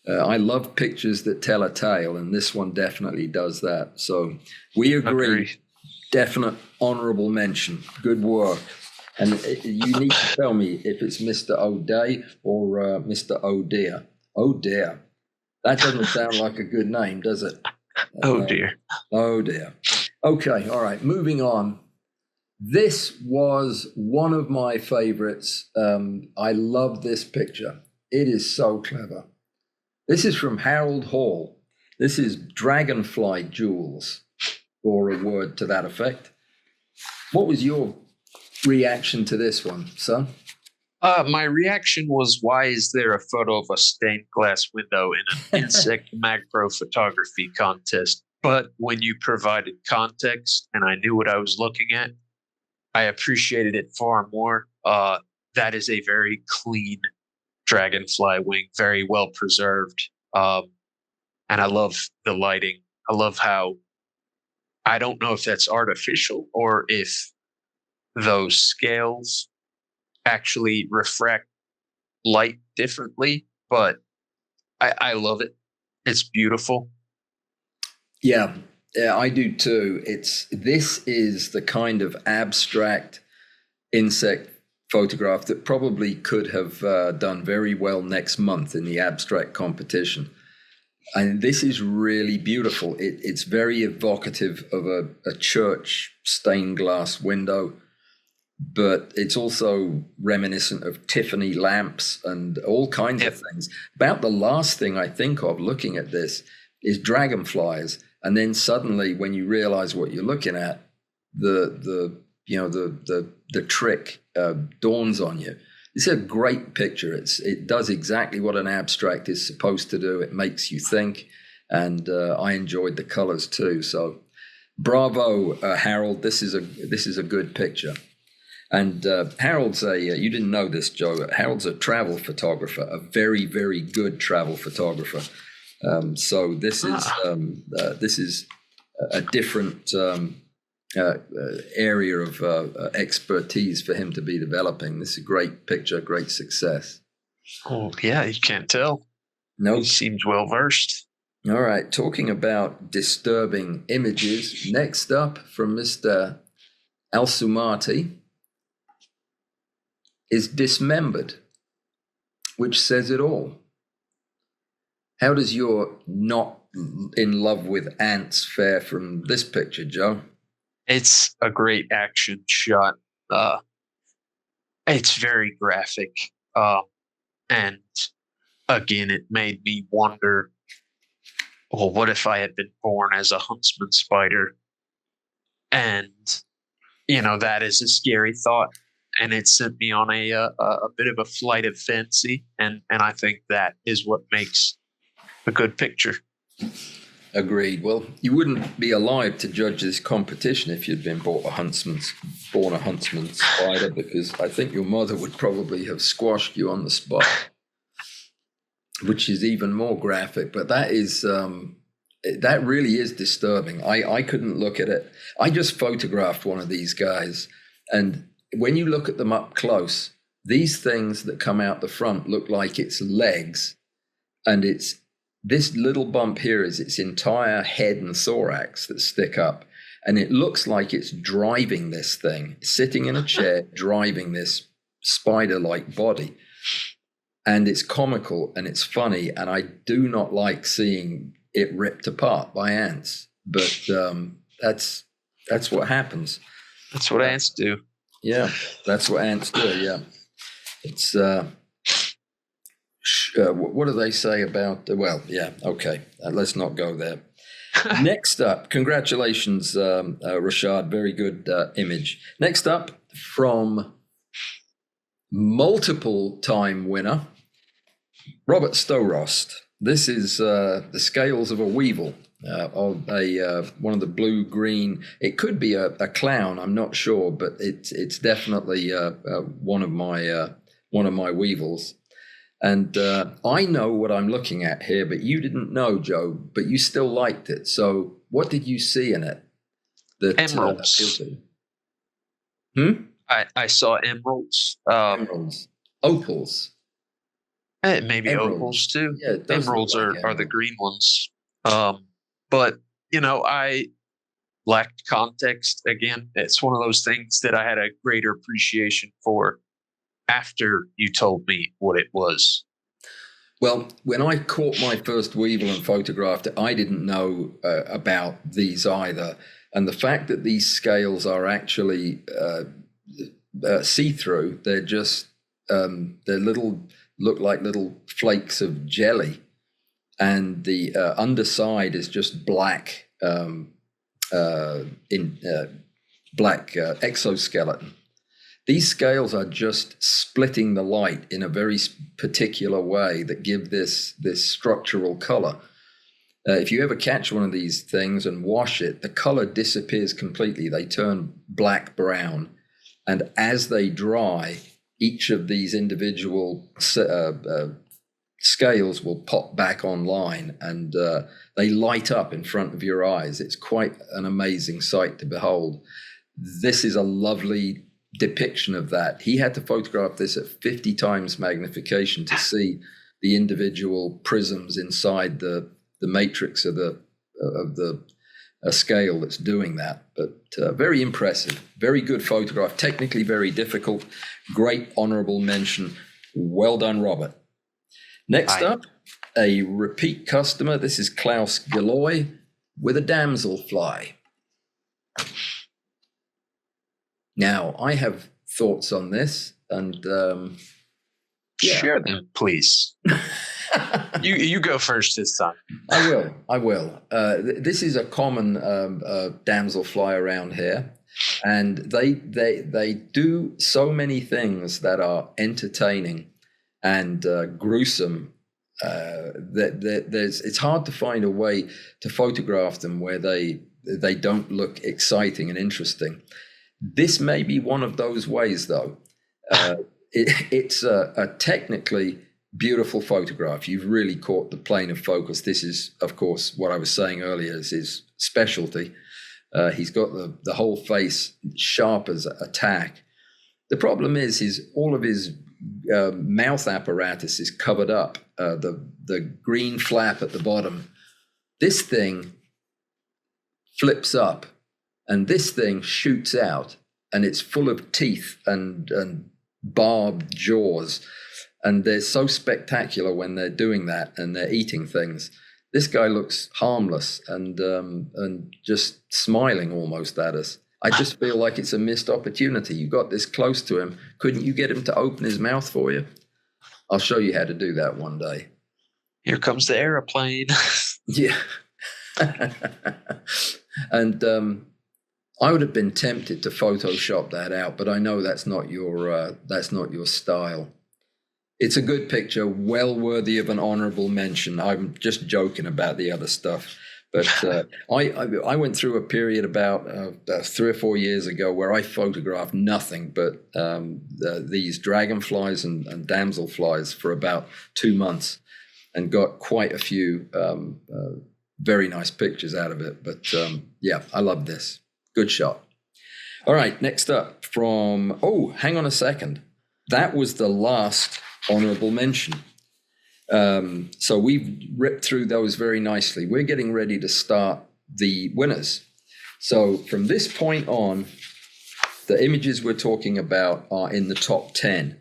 I love pictures that tell a tale, and this one definitely does that. So we agree. Definite honorable mention. Good work. And you need to tell me if it's Mr. O'Day or Mr. O'Dear. Oh dear. That doesn't sound like a good name, does it? Oh dear. Oh dear. Okay, all right, moving on. This was one of my favorites. I love this picture. It is so clever. This is from Harold Hall. This is Dragonfly Jewels, or a word to that effect. What was your reaction to this one, son? My reaction was, why is there a photo of a stained glass window in an insect macro photography contest? But when you provided context and I knew what I was looking at, I appreciated it far more. That is a very clean dragonfly wing, very well preserved. And I love the lighting. I love how, I don't know if that's artificial or if those scales actually refract light differently, but I love it. It's beautiful. Yeah, Yeah, I do too. This is the kind of abstract insect photograph that probably could have done very well next month in the abstract competition. And this is really beautiful. It's very evocative of a church stained glass window, but it's also reminiscent of Tiffany lamps and all kinds of things. About the last thing I think of looking at this is dragonflies. And then suddenly, when you realize what you're looking at, the trick dawns on you. It's a great picture. It does exactly what an abstract is supposed to do. It makes you think, and I enjoyed the colors too. So, bravo, Harold. This is a good picture. And Harold's you didn't know this, Joe. Harold's a travel photographer, a very, very good travel photographer. So this is a different area of expertise for him to be developing. This is a great picture, great success. Oh, yeah, you can't tell. No, He seems well versed. All right, talking about disturbing images. Next up from Mr. Al-Sumati is Dismembered, which says it all. How does your not in love with ants fare from this picture, Joe? It's a great action shot. It's very graphic. And again, it made me wonder, well, what if I had been born as a huntsman spider? And, that is a scary thought. And it sent me on a bit of a flight of fancy. And I think that is what makes a good picture. Agreed. Well, you wouldn't be alive to judge this competition if you'd been born a huntsman spider, because I think your mother would probably have squashed you on the spot, which is even more graphic. But that really is disturbing. I couldn't look at it. I just photographed one of these guys, and when you look at them up close, these things that come out the front look like it's legs, and this little bump here is its entire head and thorax that stick up. And it looks like it's driving this thing, sitting in a chair, driving this spider-like body. And it's comical and it's funny. And I do not like seeing it ripped apart by ants. But that's what happens. That's what ants do. Yeah, that's what ants do, yeah. It's... what do they say about okay, let's not go there. Next up, congratulations, Rashad, very good image. Next up, from multiple time winner Robert Storost. This is the scales of a weevil, of one of the blue green. It could be a clown, I'm not sure, but it's definitely one of my weevils. And I know what I'm looking at here, but you didn't know, Joe, but you still liked it. So what did you see in it? Emeralds. I saw emeralds. Emeralds. Opals. Maybe Emeralds. opals too. Yeah, emeralds are the green ones. But, I lacked context. Again, it's one of those things that I had a greater appreciation for after you told me what it was. Well, when I caught my first weevil and photographed it, I didn't know about these either. And the fact that these scales are actually see-through, they're just, look like little flakes of jelly. And the underside is just black, black exoskeleton. These scales are just splitting the light in a very particular way that give this structural color. If you ever catch one of these things and wash it, the color disappears completely. They turn black-brown. And as they dry, each of these individual scales will pop back online, and they light up in front of your eyes. It's quite an amazing sight to behold. This is a lovely depiction of that. He had to photograph this at 50 times magnification to see the individual prisms inside the matrix of the scale that's doing that. But very impressive, very good photograph, technically very difficult, great honorable mention. Well done, Robert. Next up, a repeat customer. This is Klaus Gilloy with a damselfly. Now, I have thoughts on this, and share them, please. You go first this time. I will. This is a common damselfly around here, and they do so many things that are entertaining and gruesome. It's hard to find a way to photograph them where they don't look exciting and interesting. This may be one of those ways, though. It's a technically beautiful photograph. You've really caught the plane of focus. This is, of course, what I was saying earlier is his specialty. He's got the whole face sharp as a tack. The problem is all of his mouth apparatus is covered up. The green flap at the bottom. This thing flips up, and this thing shoots out, and it's full of teeth and barbed jaws. And they're so spectacular when they're doing that and they're eating things. This guy looks harmless and just smiling almost at us. I just feel like it's a missed opportunity. You got this close to him. Couldn't you get him to open his mouth for you? I'll show you how to do that one day. Here comes the airplane. Yeah. And I would have been tempted to Photoshop that out, but I know that's not your style. It's a good picture, well worthy of an honorable mention. I'm just joking about the other stuff. But I went through a period about 3 or 4 years ago where I photographed nothing but these dragonflies and damselflies for about 2 months and got quite a few very nice pictures out of it. But yeah, I love this. Good shot. All right, next up from, hang on a second. That was the last honorable mention. So we've ripped through those very nicely. We're getting ready to start the winners. So from this point on, the images we're talking about are in the top 10.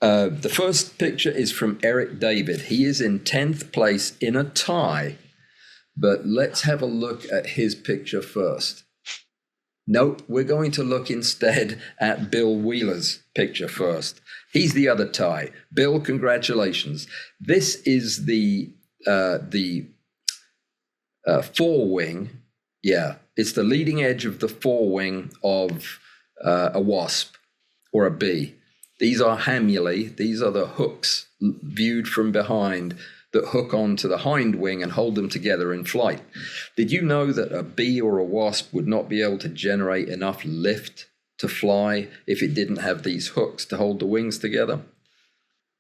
The first picture is from Eric David. He is in 10th place in a tie, but let's have a look at his picture first. Nope, we're going to look instead at Bill Wheeler's picture first. He's the other tie. Bill, congratulations. This is the forewing. Yeah, it's the leading edge of the forewing of a wasp or a bee. These are hamuli. These are the hooks viewed from behind that hook onto the hindwing and hold them together in flight. Did you know that a bee or a wasp would not be able to generate enough lift to fly if it didn't have these hooks to hold the wings together?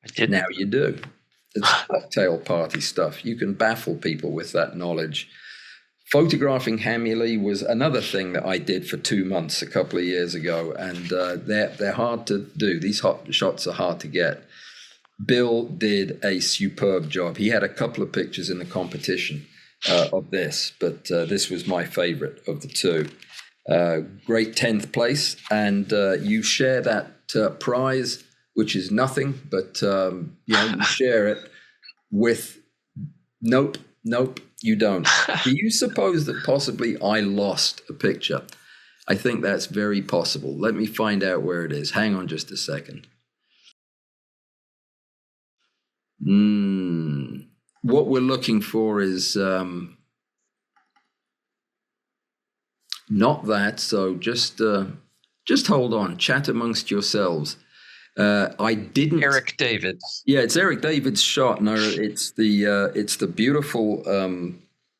I didn't. Now you do. It's cocktail party stuff. You can baffle people with that knowledge. Photographing hamuli was another thing that I did for 2 months a couple of years ago, and they're hard to do. These hot shots are hard to get. Bill did a superb job. He had a couple of pictures in the competition of this, but this was my favorite of the two. Great 10th place, and you share that prize, which is nothing, but you share it with nope, you don't. Do you suppose that possibly I lost a picture? I think that's very possible. Let me find out where it is. Hang on just a second. What we're looking for is not that. So just hold on. Chat amongst yourselves. I didn't. Eric David. Yeah, it's Eric David's shot. No, it's the beautiful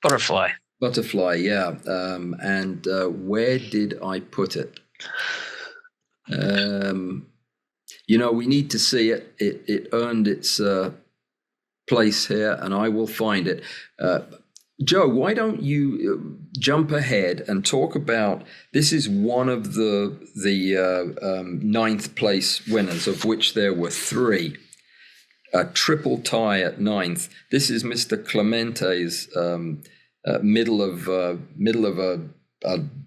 Butterfly. Butterfly. Yeah. And where did I put it? We need to see it. It earned its place here, and I will find it. Joe, why don't you jump ahead and talk about, this is one of the 9th place winners, of which there were 3. A triple tie at 9th. This is Mr. Clemente's middle of a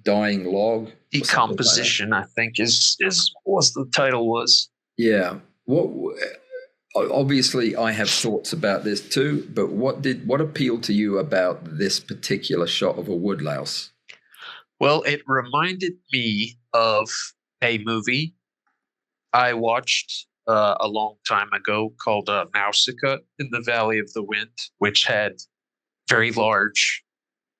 dying log or something like that. Decomposition, I think, is was the title was. Yeah. What? Obviously, I have thoughts about this too. But what appealed to you about this particular shot of a woodlouse? Well, it reminded me of a movie I watched a long time ago called Nausicaa in the Valley of the Wind, which had very large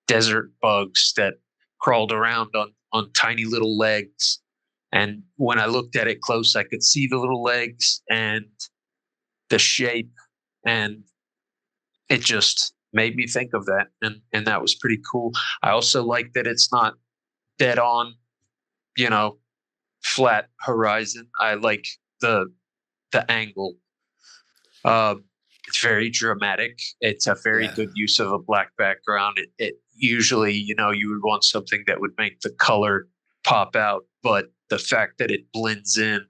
desert bugs that crawled around on tiny little legs. And when I looked at it close, I could see the little legs and the shape, and it just made me think of that. And that was pretty cool. I also like that it's not dead on, you know, flat horizon. I like the angle. It's very dramatic. It's a very Yeah. good use of a black background. It usually, you would want something that would make the color pop out, but the fact that it blends in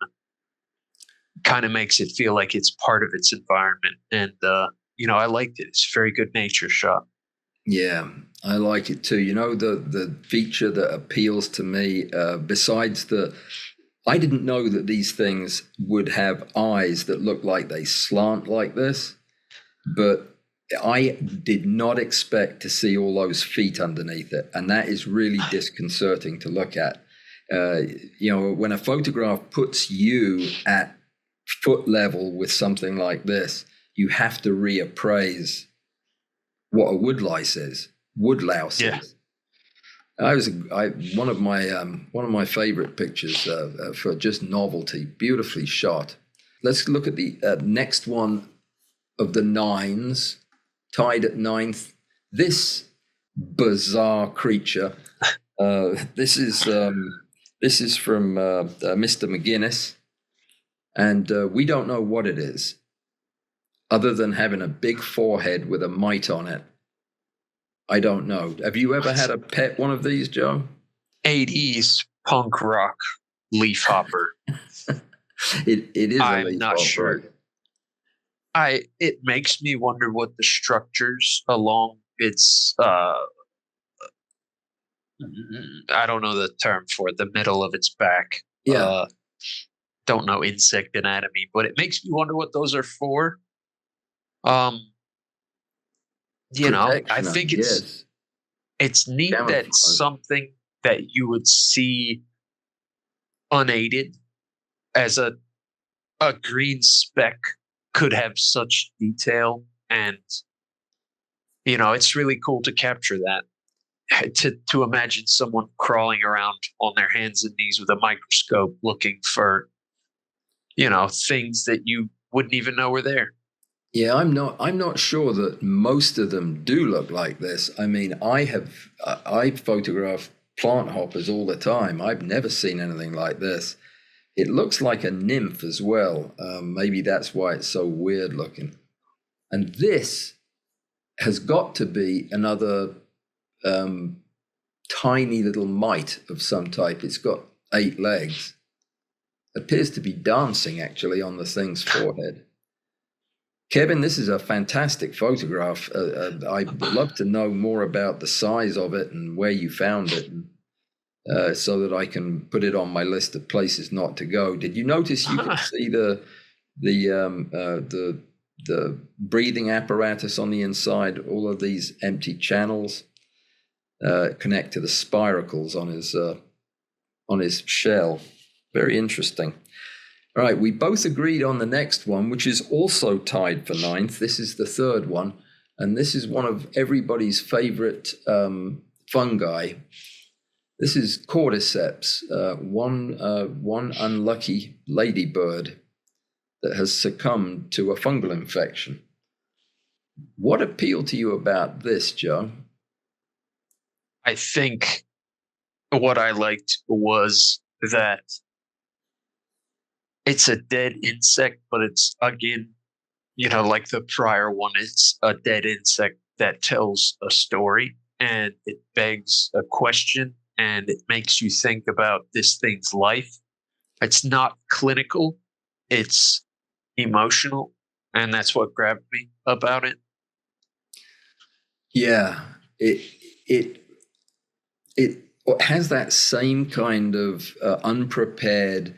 kind of makes it feel like it's part of its environment. And I liked it. It's a very good nature shot. Yeah, I like it too. The feature that appeals to me, besides I didn't know that these things would have eyes that look like they slant like this, but I did not expect to see all those feet underneath it. And that is really disconcerting to look at. When a photograph puts you at foot level with something like this, you have to reappraise what a woodlouse is. Yeah. One of my favorite pictures for just novelty, beautifully shot. Let's look at the next one of the nines, tied at ninth. This bizarre creature. This is from Mr. McGuinness, and we don't know what it is, other than having a big forehead with a mite on it. I don't know. Have you ever had a pet one of these, Joe? 80s punk rock leaf hopper. It is a I'm leaf not hopper. sure. It makes me wonder what the structures along its I don't know the term for it, the middle of its back. Yeah. Don't know insect anatomy, but it makes me wonder what those are for. I Protection, I think guess. it's neat that Camouflage. something that you would see unaided as a green speck could have such detail, and it's really cool to capture that. To imagine someone crawling around on their hands and knees with a microscope looking for things that you wouldn't even know were there. Yeah, I'm not sure that most of them do look like this. I mean, I photograph plant hoppers all the time. I've never seen anything like this. It looks like a nymph as well. Maybe that's why it's so weird looking. And this has got to be another tiny little mite of some type. It's got 8 legs. Appears to be dancing actually on the thing's forehead. Kevin, this is a fantastic photograph. I'd love to know more about the size of it and where you found it, so that I can put it on my list of places not to go. Did you notice you could see the breathing apparatus on the inside? All of these empty channels connect to the spiracles on his shell. Very interesting. All right, we both agreed on the next one, which is also tied for ninth. This is the third one, and this is one of everybody's favorite fungi. This is cordyceps, one unlucky ladybird that has succumbed to a fungal infection. What appealed to you about this, Joe? I think what I liked was that it's a dead insect, but it's again, like the prior one, it's a dead insect that tells a story, and it begs a question, and it makes you think about this thing's life. It's not clinical, it's emotional, and that's what grabbed me about it. Yeah, it has that same kind of unprepared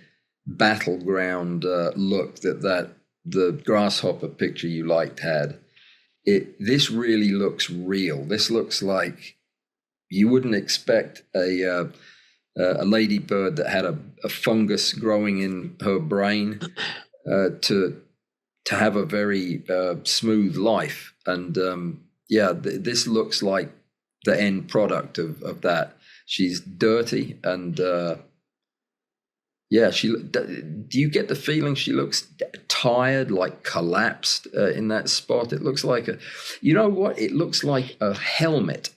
battleground look that the grasshopper picture you liked had. This really looks real. This looks like you wouldn't expect a ladybird that had a fungus growing in her brain to have a very smooth life. And this looks like the end product of that. She's dirty and do you get the feeling she looks tired, like collapsed in that spot? It looks like it looks like a helmet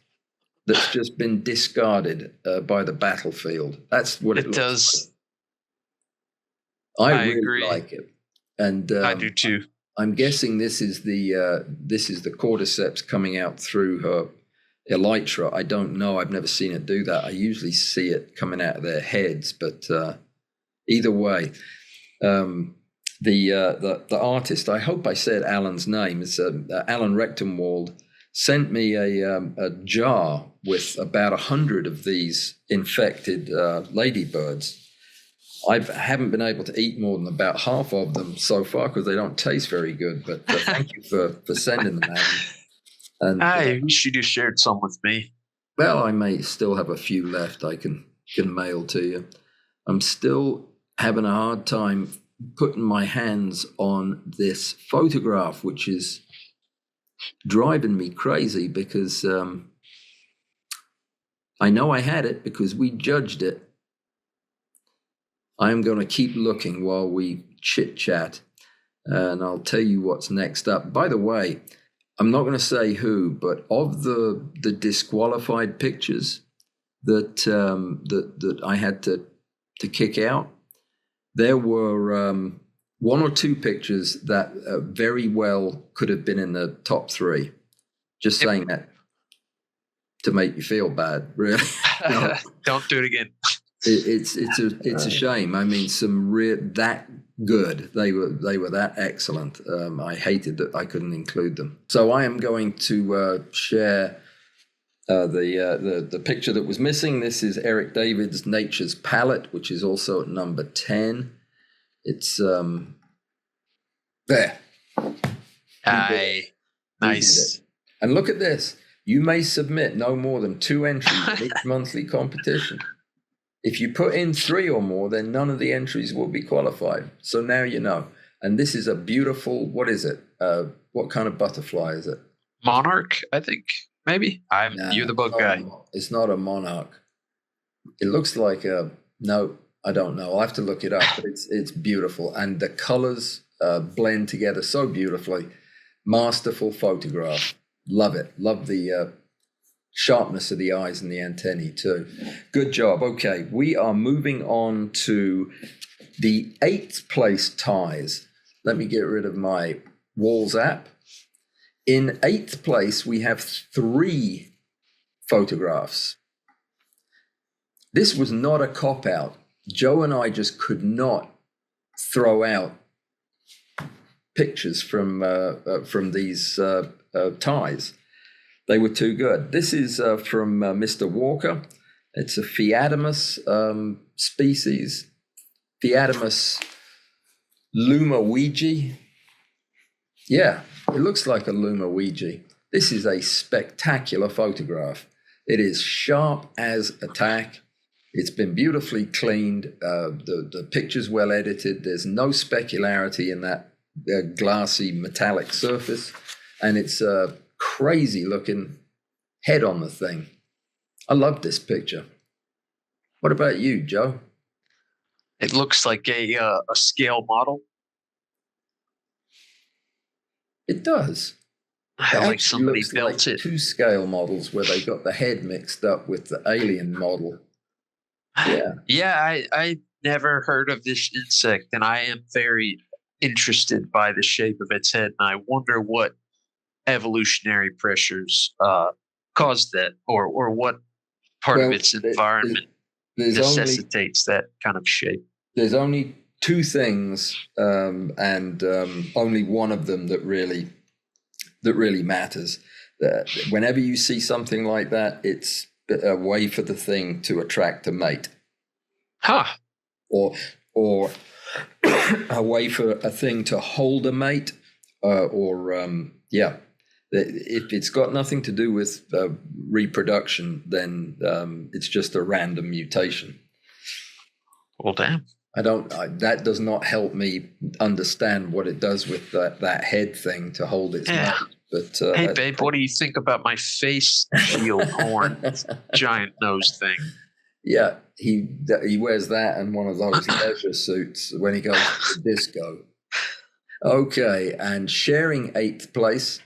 that's just been discarded by the battlefield. That's what it looks does. Like. I really agree. Like it, and I do too. I'm guessing this is the cordyceps coming out through her elytra. I don't know. I've never seen it do that. I usually see it coming out of their heads, but either way, the artist, I hope I said Alan's name, is Alan Rechtenwald, sent me a jar with about 100 of these infected ladybirds. I haven't been able to eat more than about half of them so far because they don't taste very good. But thank you for sending them, Alan. And you should have shared some with me. Well, I may still have a few left I can mail to you. I'm still having a hard time putting my hands on this photograph, which is driving me crazy because I know I had it because we judged it. I'm going to keep looking while we chit-chat, and I'll tell you what's next up. By the way, I'm not going to say who, but of the disqualified pictures that I had to kick out, there were one or two pictures that very well could have been in the top three. Just saying that to make you feel bad, really. No. Don't do it again. It's a shame. I mean, that good. They were that excellent. I hated that I couldn't include them. So I am going to share the picture that was missing. This is Eric David's Nature's Palette, which is also at number 10. It's there. Nice. And look at this. You may submit no more than 2 entries in each monthly competition. If you put in 3 or more, then none of the entries will be qualified. So now you know. And this is a beautiful, what is it? What kind of butterfly is it? Monarch, I think, maybe. You're the bug guy. It's not a monarch. It looks like no, I don't know. I'll have to look it up, but it's beautiful. And the colors blend together so beautifully. Masterful photograph. Love it. Love the sharpness of the eyes and the antennae too. Good job. Okay, we are moving on to the 8th place ties. Let me get rid of my Walls app. In 8th place, we have 3 photographs. This was not a cop-out. Joe and I just could not throw out pictures from these ties. They were too good. This is from Mr. Walker. It's a Phaeademus species, Phaeademus lumawigi. Yeah, it looks like a lumawigi. This is a spectacular photograph. It is sharp as a tack. It's been beautifully cleaned. The picture's well edited. There's no specularity in that glassy metallic surface. And it's a crazy looking head on the thing. I love this picture. What about you, Joe? It looks like a scale model. It does. Like somebody built like it. 2 scale models where they got the head mixed up with the alien model. Yeah. Yeah, I never heard of this insect, and I am very interested by the shape of its head, and I wonder what evolutionary pressures caused that, or what part of its environment necessitates that kind of shape. There's only 2 things, and only one of them that really matters. Whenever you see something like that, it's a way for the thing to attract a mate. Huh. Or a way for a thing to hold a mate, if it's got nothing to do with reproduction, then it's just a random mutation. Well, damn. That does not help me understand what it does with that head thing to hold its mate. But hey, babe, what do you think about my face shield horn, giant nose thing? Yeah, he wears that and one of those leisure suits when he goes to the disco. Okay, and sharing 8th place.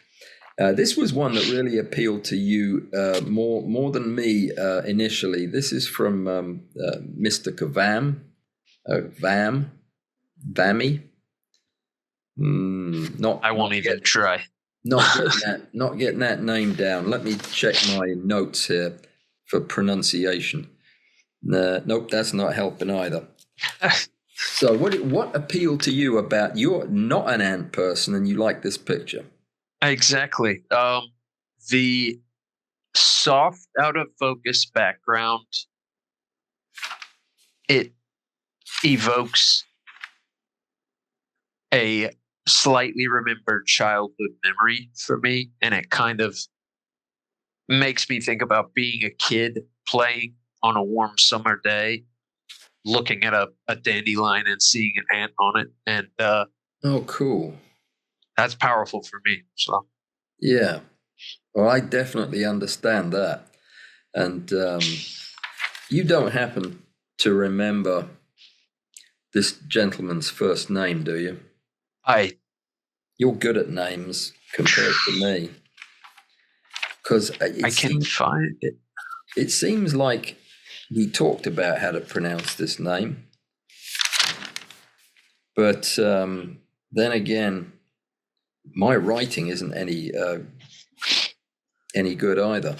This was one that really appealed to you more than me initially. This is from Mr. Kavam, Vammy. I won't even try. Not getting that name down. Let me check my notes here for pronunciation. Nope, that's not helping either. So what appealed to you about, you're not an ant person and you like this picture? Exactly. The soft, out of focus background, it evokes a slightly remembered childhood memory for me, and it kind of makes me think about being a kid playing on a warm summer day, looking at a dandelion and seeing an ant on it, and oh, cool. That's powerful for me. So yeah, well, I definitely understand that. And you don't happen to remember this gentleman's first name, do you? You're good at names compared to me. Because I can't find it. It seems like we talked about how to pronounce this name. But then again, my writing isn't any good either.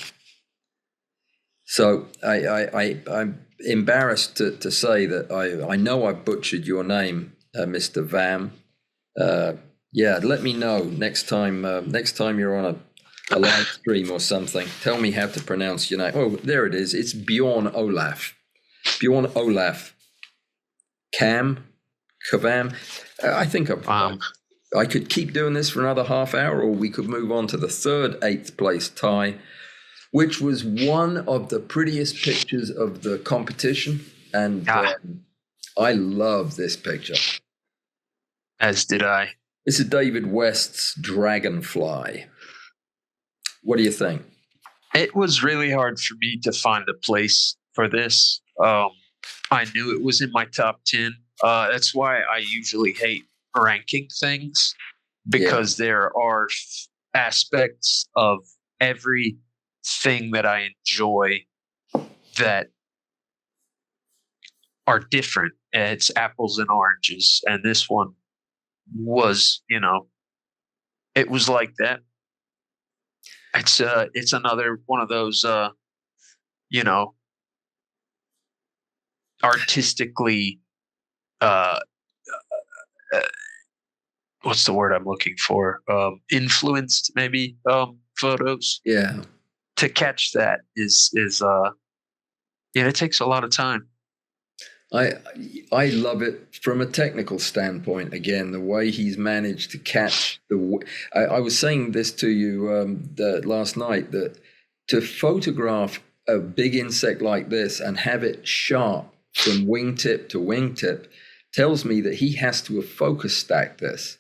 So I'm embarrassed to say that I know I butchered your name, Mr. Vam. Yeah, let me know next time you're on a live stream or something. Tell me how to pronounce your name. Oh, there it is. It's Bjorn Olaf. Bjorn Olaf. Kavam. I think I could keep doing this for another half hour, or we could move on to the third 8th place tie, which was one of the prettiest pictures of the competition. And I love this picture. As did I. This is David West's Dragonfly. What do you think? It was really hard for me to find a place for this. I knew it was in my top 10. That's why I usually hate ranking things, because there are aspects of everything that I enjoy that are different. It's apples and oranges. And this one was, it was like that. It's another one of those, artistically, what's the word I'm looking for? Influenced, maybe, photos. Yeah. To catch that is it takes a lot of time. I love it from a technical standpoint. Again, the way he's managed to catch I was saying this to you last night, that to photograph a big insect like this and have it sharp from wingtip to wingtip tells me that he has to have focus stacked this.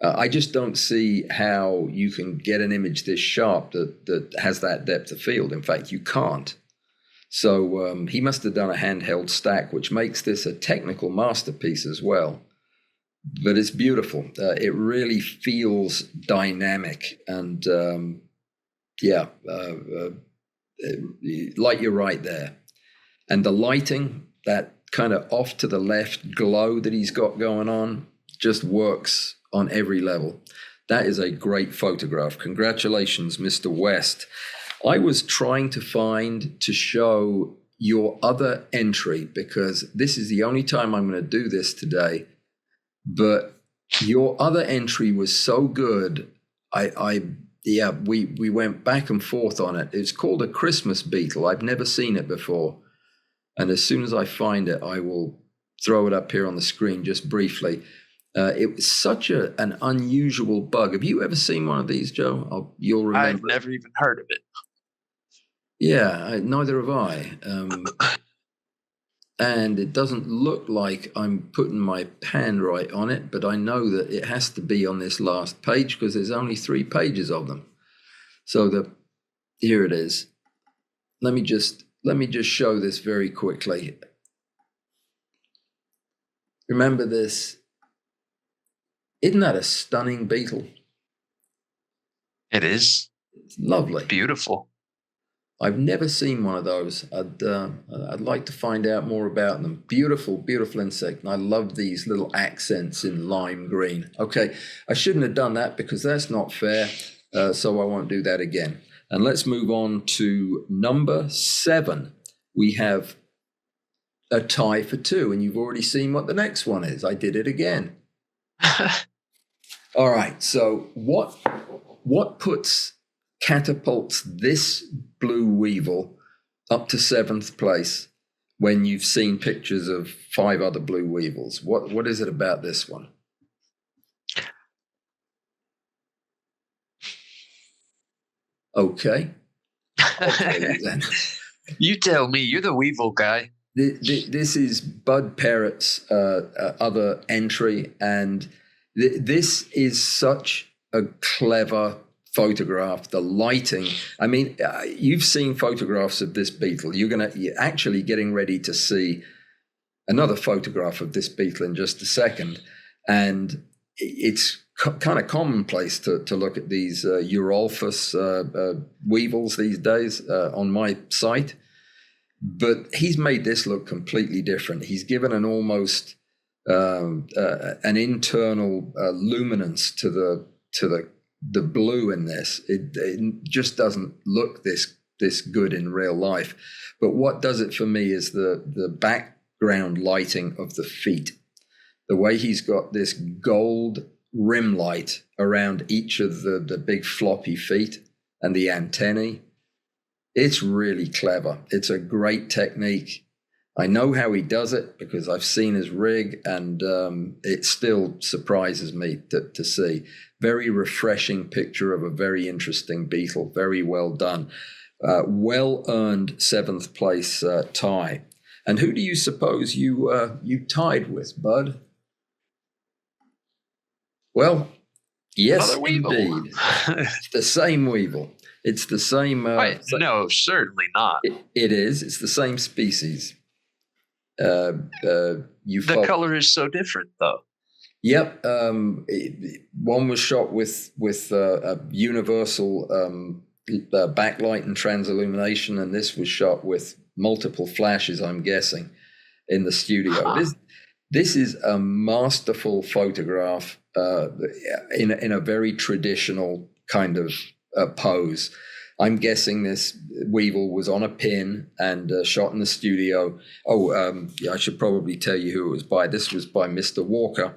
I just don't see how you can get an image this sharp that has that depth of field. In fact, you can't. So he must have done a handheld stack, which makes this a technical masterpiece as well. But it's beautiful. It really feels dynamic. And like you're right there. And the lighting, that kind of off to the left glow that he's got going on, just works on every level. That is a great photograph. Congratulations, Mr. West. I was trying to show your other entry, because this is the only time I'm going to do this today. But your other entry was so good, I yeah, we went back and forth on it. It's called a Christmas beetle. I've never seen it before. And as soon as I find it, I will throw it up here on the screen just briefly. It was such an unusual bug. Have you ever seen one of these, Joe? You'll remember. I've never even heard of it. Yeah, neither have I. And it doesn't look like I'm putting my pen right on it, but I know that it has to be on this last page because there's only 3 pages of them. So here it is. Let me just show this very quickly. Remember this? Isn't that a stunning beetle? It is. It's lovely. Beautiful. I've never seen one of those. I'd like to find out more about them. Beautiful, beautiful insect. And I love these little accents in lime green. Okay, I shouldn't have done that because that's not fair. So I won't do that again. And let's move on to number 7. We have a tie for 2, and you've already seen what the next one is. I did it again. All right, so what catapults this blue weevil up to 7th place when you've seen pictures of 5 other blue weevils? What is it about this one? Okay. Then. You tell me. You're the weevil guy. This is Bud Parrott's other entry, and this is such a clever photograph. The lighting. I mean, you've seen photographs of this beetle. You're actually getting ready to see another photograph of this beetle in just a second, and it's kind of commonplace to look at these Eurolphus weevils these days on my site. But he's made this look completely different. He's given an almost an internal luminance to the blue in this. It just doesn't look this good in real life. But what does it for me is the background lighting of the feet. The way he's got this gold rim light around each of the big floppy feet and the antennae. It's really clever. It's a great technique. I know how he does it because I've seen his rig, and it still surprises me to see. Very refreshing picture of a very interesting beetle. Very well done. Well-earned 7th place tie. And who do you suppose you tied with, Bud? Well, yes, indeed. It's the same weevil. It's the same. No, certainly not. It is. It's the same species. The color is so different, though. Yep. One was shot with a universal backlight and transillumination, and this was shot with multiple flashes, I'm guessing, in the studio. This is a masterful photograph in a very traditional kind of pose. I'm guessing this weevil was on a pin and shot in the studio. Yeah, I should probably tell you who it was by. This was by Mr. Walker.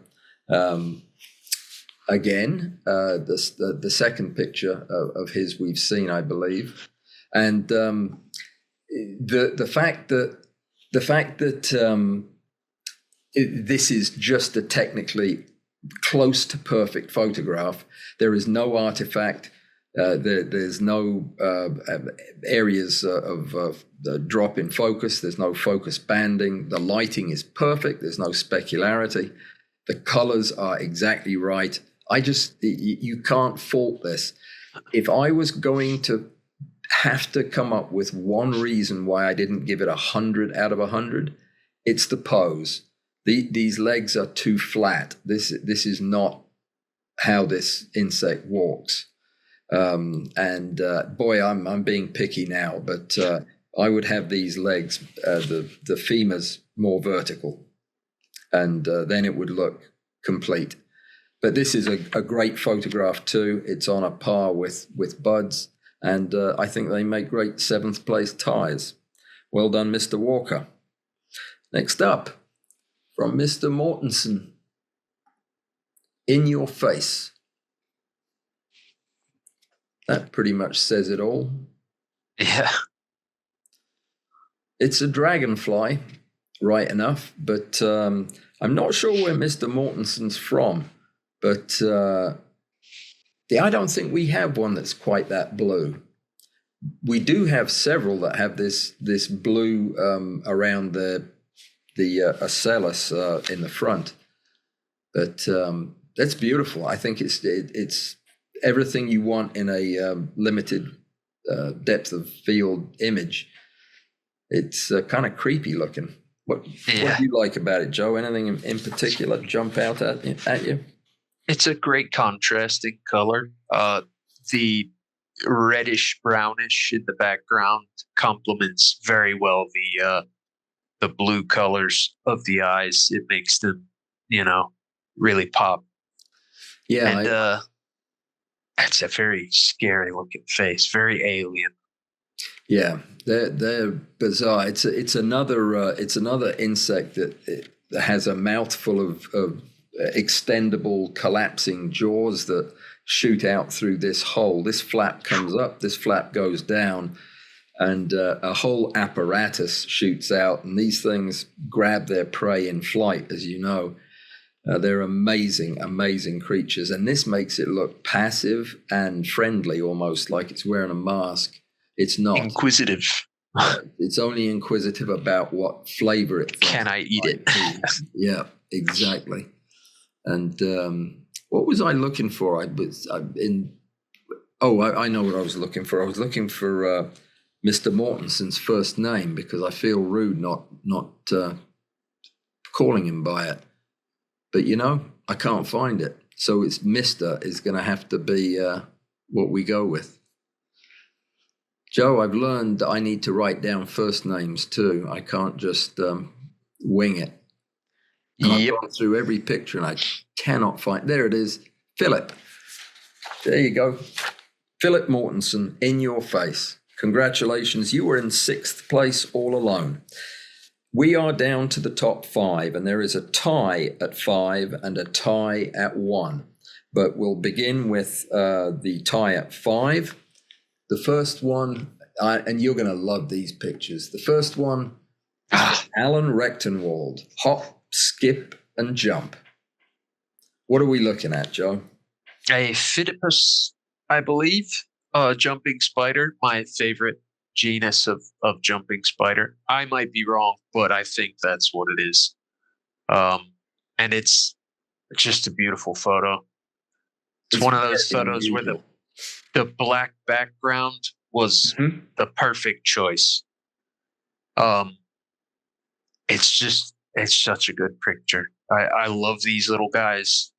Again, the second picture of his we've seen, I believe, and the fact that this is just a technically close to perfect photograph. There is no artifact. There's no areas of drop in focus. There's no focus banding. The lighting is perfect. There's no specularity. The colors are exactly right. You can't fault this. If I was going to have to come up with one reason why I didn't give it 100 out of 100, it's the pose. These legs are too flat. This is not how this insect walks. Boy, I'm being picky now, but I would have these legs, the femurs more vertical, and then it would look complete. But this is a great photograph too. It's on a par with Bud's, and I think they make great 7th place ties. Well done, Mr. Walker. Next up, from Mr. Mortensen, In Your Face. That pretty much says it all. Yeah. It's a dragonfly, right enough, but I'm not sure where Mr. Mortensen's from. But I don't think we have one that's quite that blue. We do have several that have this blue around the ocellus in the front, but that's beautiful. I think it's everything you want in a limited depth of field image. It's kind of creepy looking. What do you like about it, Joe? Anything in particular jump out at you? It's a great contrasting color. The reddish brownish in the background complements very well the blue colors of the eyes. It makes them, really pop. Yeah, and it's a very scary looking face, very alien. Yeah, they're bizarre. It's another insect that has a mouthful of extendable, collapsing jaws that shoot out through this hole. This flap comes up, this flap goes down, and a whole apparatus shoots out. And these things grab their prey in flight, as you know. They're amazing, amazing creatures, and this makes it look passive and friendly, almost like it's wearing a mask. It's not. Inquisitive. It's only inquisitive about what flavor it thinks. Can I eat it? Yeah, exactly. And what was I looking for? I know what I was looking for. I was looking for Mr. Mortensen's first name, because I feel rude not calling him by it. But, I can't find it. So it's Mr. is going to have to be what we go with. Joe, I've learned that I need to write down first names too. I can't just wing it. And I've gone through every picture and I cannot find. There it is. Philip. There you go. Philip Mortensen, in your face. Congratulations. You were in 6th place all alone. We are down to the top 5, and there is a tie at 5 and a tie at 1. But we'll begin with the tie at 5. The first one, and you're going to love these pictures. The first one is Alan Rechtenwald, hop, skip, and jump. What are we looking at, Joe? A Phidippus, I believe, jumping spider, my favorite genus of jumping spider. I might be wrong, but I think that's what it is. And it's just a beautiful photo. It's one of those photos where the black background was the perfect choice. It's such a good picture. I love these little guys.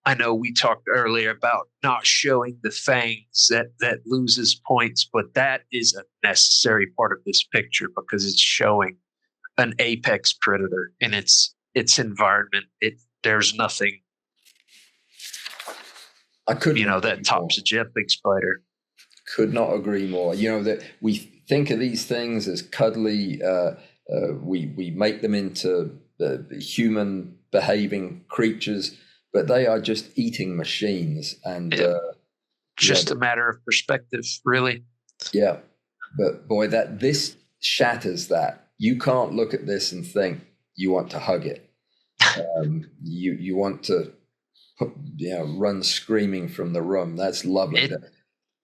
I know we talked earlier about not showing the fangs that loses points, but that is a necessary part of this picture because it's showing an apex predator in its environment. There's nothing that tops a jumping spider. Could not agree more. That we think of these things as cuddly. We make them into human behaving creatures, but they are just eating machines. And just a matter of perspective, really. Yeah, but boy, this shatters that. You can't look at this and think you want to hug it. You want to run screaming from the room. That's lovely.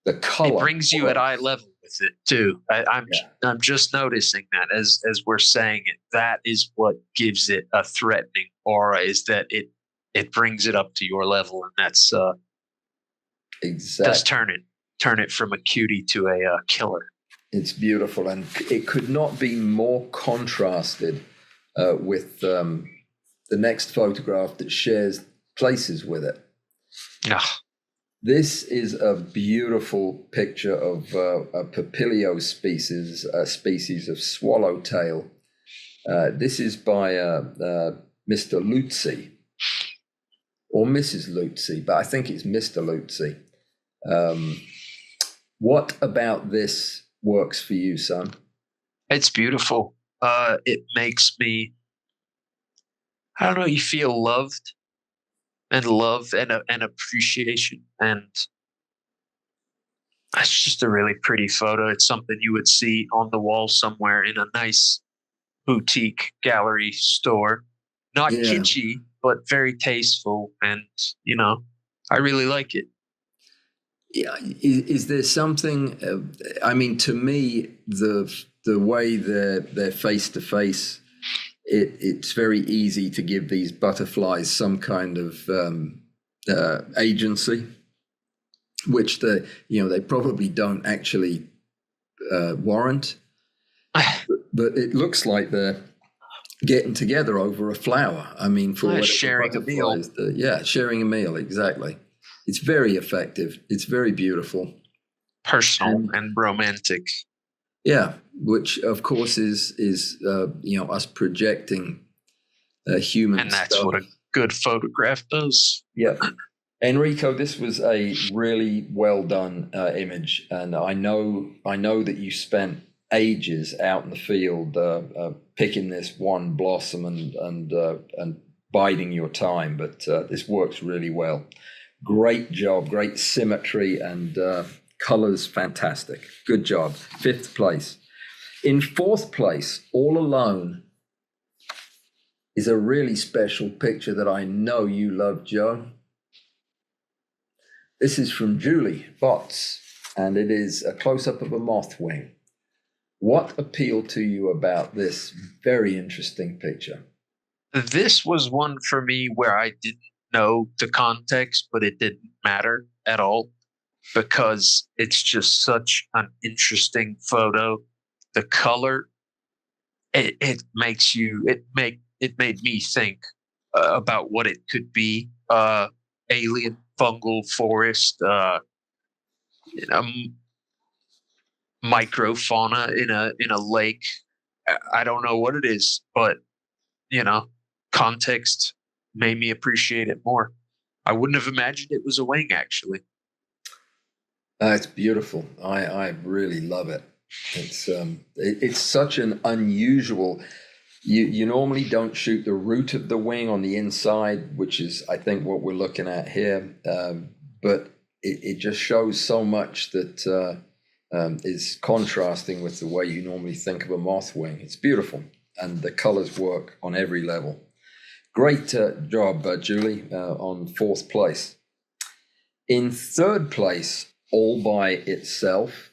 The color, it brings you at eye level with it too. I'm just noticing that as we're saying it, that is what gives it a threatening aura, is that it brings it up to your level, and that's exactly does turn it from a cutie to a killer. It's beautiful, and it could not be more contrasted with the next photograph that shares places with it. This is a beautiful picture of a Papilio species, a species of swallowtail. This is by Mr. Lutzi, or Mrs. Lutzi, but I think it's Mr. Lutzi. What about this works for you, son? It's beautiful. It makes me, I don't know, you feel loved and love and appreciation. And It's just a really pretty photo. It's something you would see on the wall somewhere in a nice boutique gallery store. Not Yeah. kitschy, but very tasteful. And, you know, I really like it. Yeah, is there something? I mean, to me, the way they're face to face, it's very easy to give these butterflies some kind of agency, which they probably don't actually warrant. But it looks like they're getting together over a flower. I mean, for whatever Sharing a meal. butterflies, sharing a meal, exactly. It's very effective. It's very beautiful. Personal and romantic. Yeah, which of course is us projecting human And that's stuff. what a good photograph does. Yeah, Enrico, this was a really well done image, and I know that you spent ages out in the field picking this one blossom and biding your time, but this works really well. Great job, great symmetry, and colors fantastic. Good job. 5th place. In 4th place, all alone, is a really special picture that I know you love, Joe. This is from Julie Botts, and it is a close-up of a moth wing. What appealed to you about this very interesting picture? This was one for me where I didn't know the context, but it didn't matter at all because it's just such an interesting photo. The color, it makes you it made me think about what it could be. Alien fungal forest, you know, microfauna in a lake. I don't know what it is, but you know, context made me appreciate it more. I wouldn't have imagined it was a wing, actually. It's beautiful. I really love it. It's such an unusual. You normally don't shoot the root of the wing on the inside, which is I think what we're looking at here. But it just shows so much that is contrasting with the way you normally think of a moth wing. It's beautiful, and the colors work on every level. Great job, Julie, on 4th place. In 3rd place, all by itself,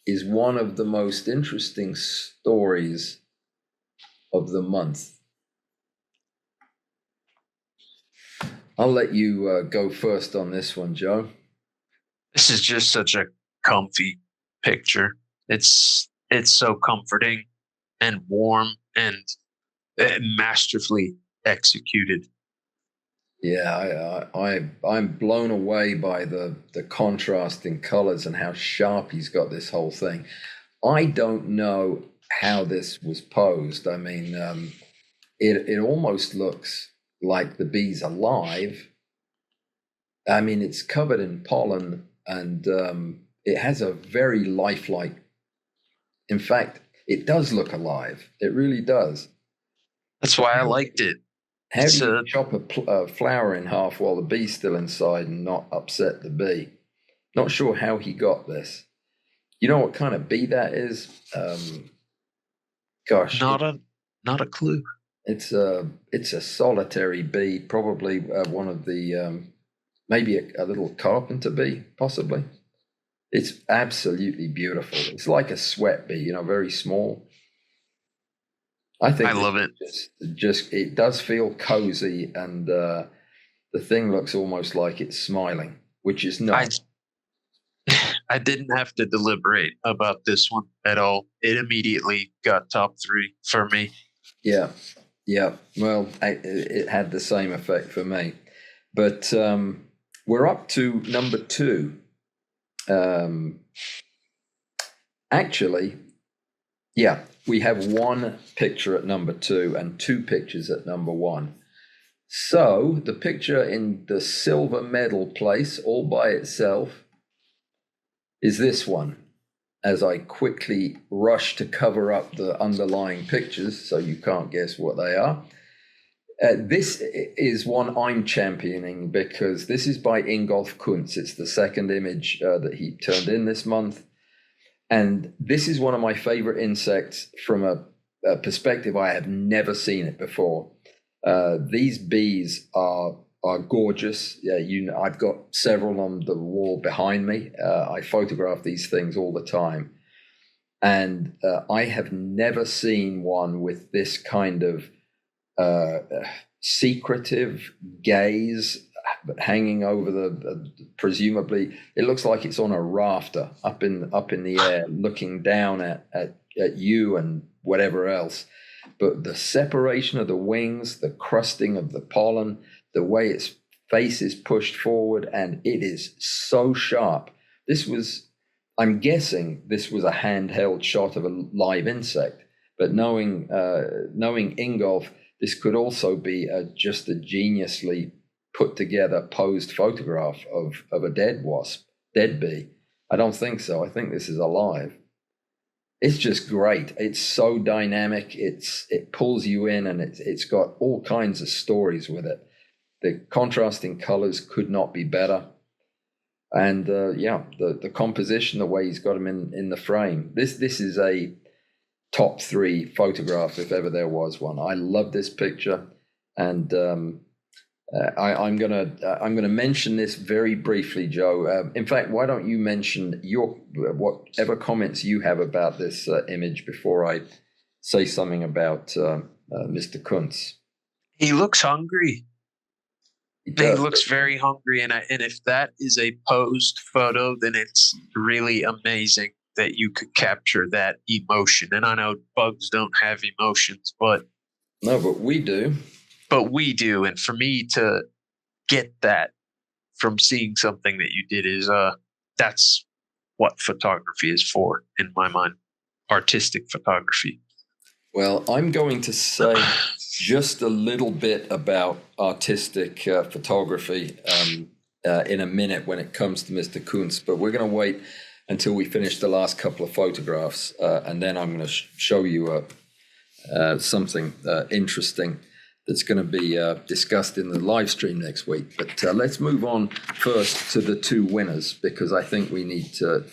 is one of the most interesting stories of the month. I'll let you go first on this one, Joe. This is just such a comfy picture. It's so comforting and warm and masterfully executed. Yeah, I'm blown away by the contrasting colors and how sharp he's got this whole thing. I don't know how this was posed. I mean, it almost looks like the bee's alive. I mean, it's covered in pollen, and it has a very lifelike. In fact, it does look alive. It really does. That's why I liked it. How do you chop a flower in half while the bee's still inside and not upset the bee? Not sure how he got this. You know what kind of bee that is? Gosh, not a clue. it's a solitary bee, probably one of the maybe a little carpenter bee, possibly. It's absolutely beautiful. It's like a sweat bee, very small. I think I love it. Just it does feel cozy, and the thing looks almost like it's smiling, which is not. I didn't have to deliberate about this one at all. It immediately got top 3 for me. Yeah, yeah. Well, it had the same effect for me, but we're up to number 2. Actually, yeah, we have one picture at number 2 and 2 pictures at number 1. So the picture in the silver medal place all by itself is this one, as I quickly rush to cover up the underlying pictures so you can't guess what they are. This is one I'm championing because this is by Ingolf Kunz. It's the second image that he turned in this month. And this is one of my favorite insects from a perspective I have never seen it before. These bees are gorgeous. Yeah, I've got several on the wall behind me. I photograph these things all the time. And I have never seen one with this kind of secretive gaze hanging over the presumably it looks like it's on a rafter up in the air looking down at you and whatever else. But the separation of the wings, the crusting of the pollen, the way its face is pushed forward, and it is so sharp. I'm guessing this was a handheld shot of a live insect, but knowing Ingolf, this could also be just a geniusly put together posed photograph of a dead bee. I don't think so. I think this is alive. It's just great. It's so dynamic. It pulls you in, and it's got all kinds of stories with it. The contrasting colors could not be better. And the composition, the way he's got them in the frame. This is a top 3 photograph if ever there was one. I love this picture, and I'm gonna mention this very briefly, Joe. In fact, why don't you mention whatever comments you have about this image before I say something about Mr. Kuntz? He looks hungry. He looks very hungry, and if that is a posed photo, then it's really amazing that you could capture that emotion. And I know bugs don't have emotions, but we do. But we do, and for me to get that from seeing something that you did is that's what photography is for, in my mind, artistic photography. Well, I'm going to say just a little bit about artistic photography in a minute when it comes to Mr. Kuntz, but we're going to wait until we finish the last couple of photographs, and then I'm going to show you something interesting that's going to be discussed in the live stream next week. But let's move on first to the 2 winners, because I think we need to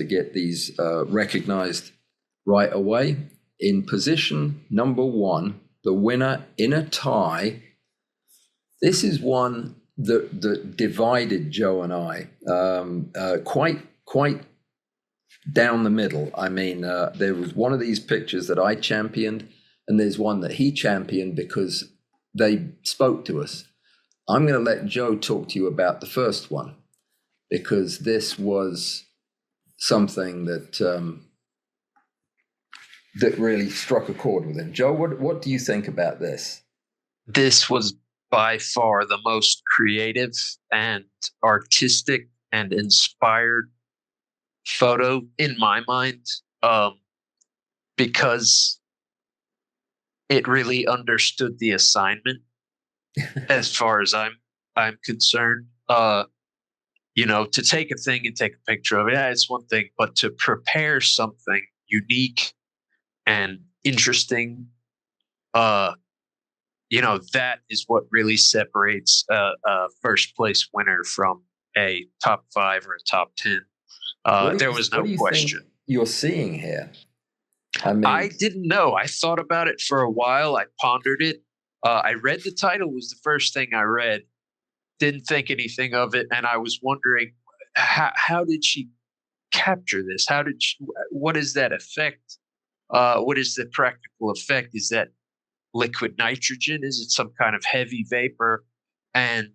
get these recognized right away. In position number 1, the winner in a tie. This is one that divided Joe and I quite down the middle. I mean, there was one of these pictures that I championed, and there's one that he championed because they spoke to us. I'm going to let Joe talk to you about the first one, because this was something that that really struck a chord with him. Joe, what do you think about this? This was by far the most creative and artistic and inspired photo in my mind, because it really understood the assignment as far as I'm concerned. To take a thing and take a picture of it, it's one thing, but to prepare something unique and interesting, that is what really separates a first place winner from a top 5 or a top 10. There was no question. You're seeing here. I didn't know. I thought about it for a while. I pondered it. I read the title was the first thing I read. Didn't think anything of it, and I was wondering how did she capture this? What is that effect? What is the practical effect? Is that liquid nitrogen? Is it some kind of heavy vapor? And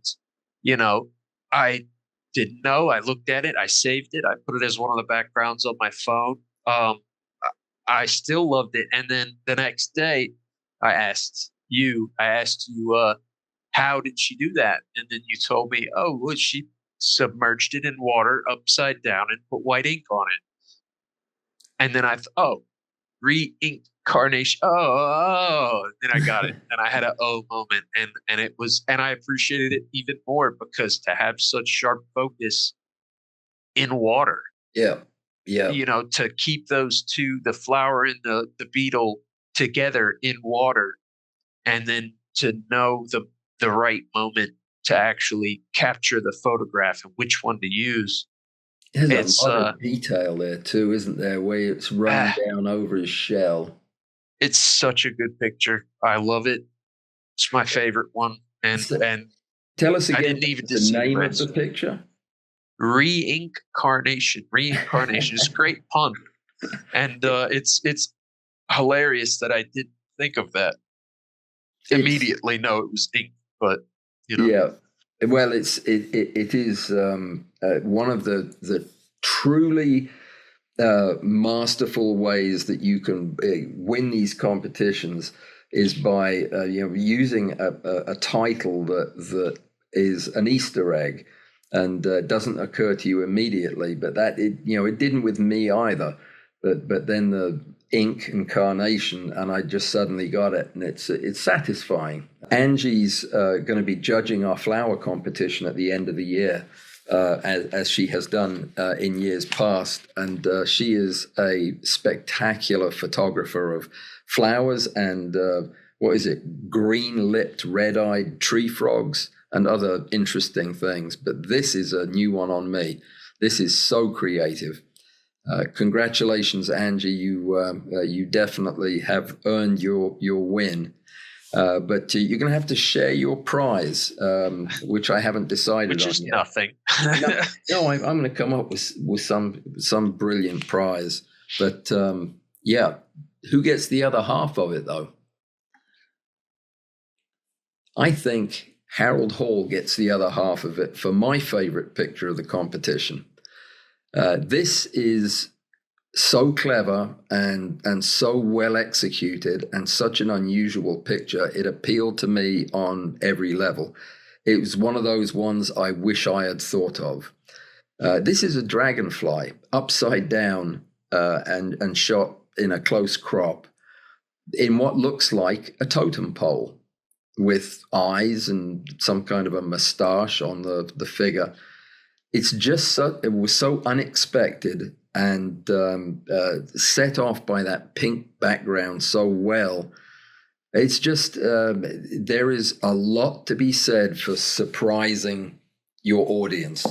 I didn't know. I looked at it. I saved it. I put it as one of the backgrounds on my phone. I still loved it. And then the next day, I asked you, how did she do that? And then you told me, oh, well, she submerged it in water upside down and put white ink on it. And then I thought, reincarnation. Oh, then I got it. And I had a moment, and it was, and I appreciated it even more because to have such sharp focus in water. Yeah. To keep those two, the flower and the beetle, together in water, and then to know the right moment to actually capture the photograph and which one to use. There's It's a lot of detail there too, isn't there? Where it's running down over his shell. it's such a good picture. I love it. It's my favorite one. And So, and tell us I again didn't even the see the name of the rest. picture. Reincarnation. Reincarnation is a great pun. And it's hilarious that I didn't think of that It's immediately. No, it was ink, but you know. yeah. Well, it is one of the truly masterful ways that you can win these competitions is by using a title that is an Easter egg and doesn't occur to you immediately. But that it didn't with me either. But then the ink and carnation, and I just suddenly got it, and it's satisfying. Angie's going to be judging our flower competition at the end of the year, as she has done in years past. And she is a spectacular photographer of flowers and green-lipped, red-eyed tree frogs and other interesting things. But this is a new one on me. This is so creative. Congratulations, Angie. You definitely have earned your win. But you're going to have to share your prize, which I haven't decided Which on is yet. nothing. No, I'm going to come up with some brilliant prize. But yeah, who gets the other half of it, though? I think Harold Hall gets the other half of it for my favorite picture of the competition. This is so clever and so well executed and such an unusual picture. It appealed to me on every level. It was one of those ones I wish I had thought of. This is a dragonfly upside down and shot in a close crop in what looks like a totem pole with eyes and some kind of a mustache on the figure. It's just it was so unexpected and set off by that pink background so well. It's just there is a lot to be said for surprising your audience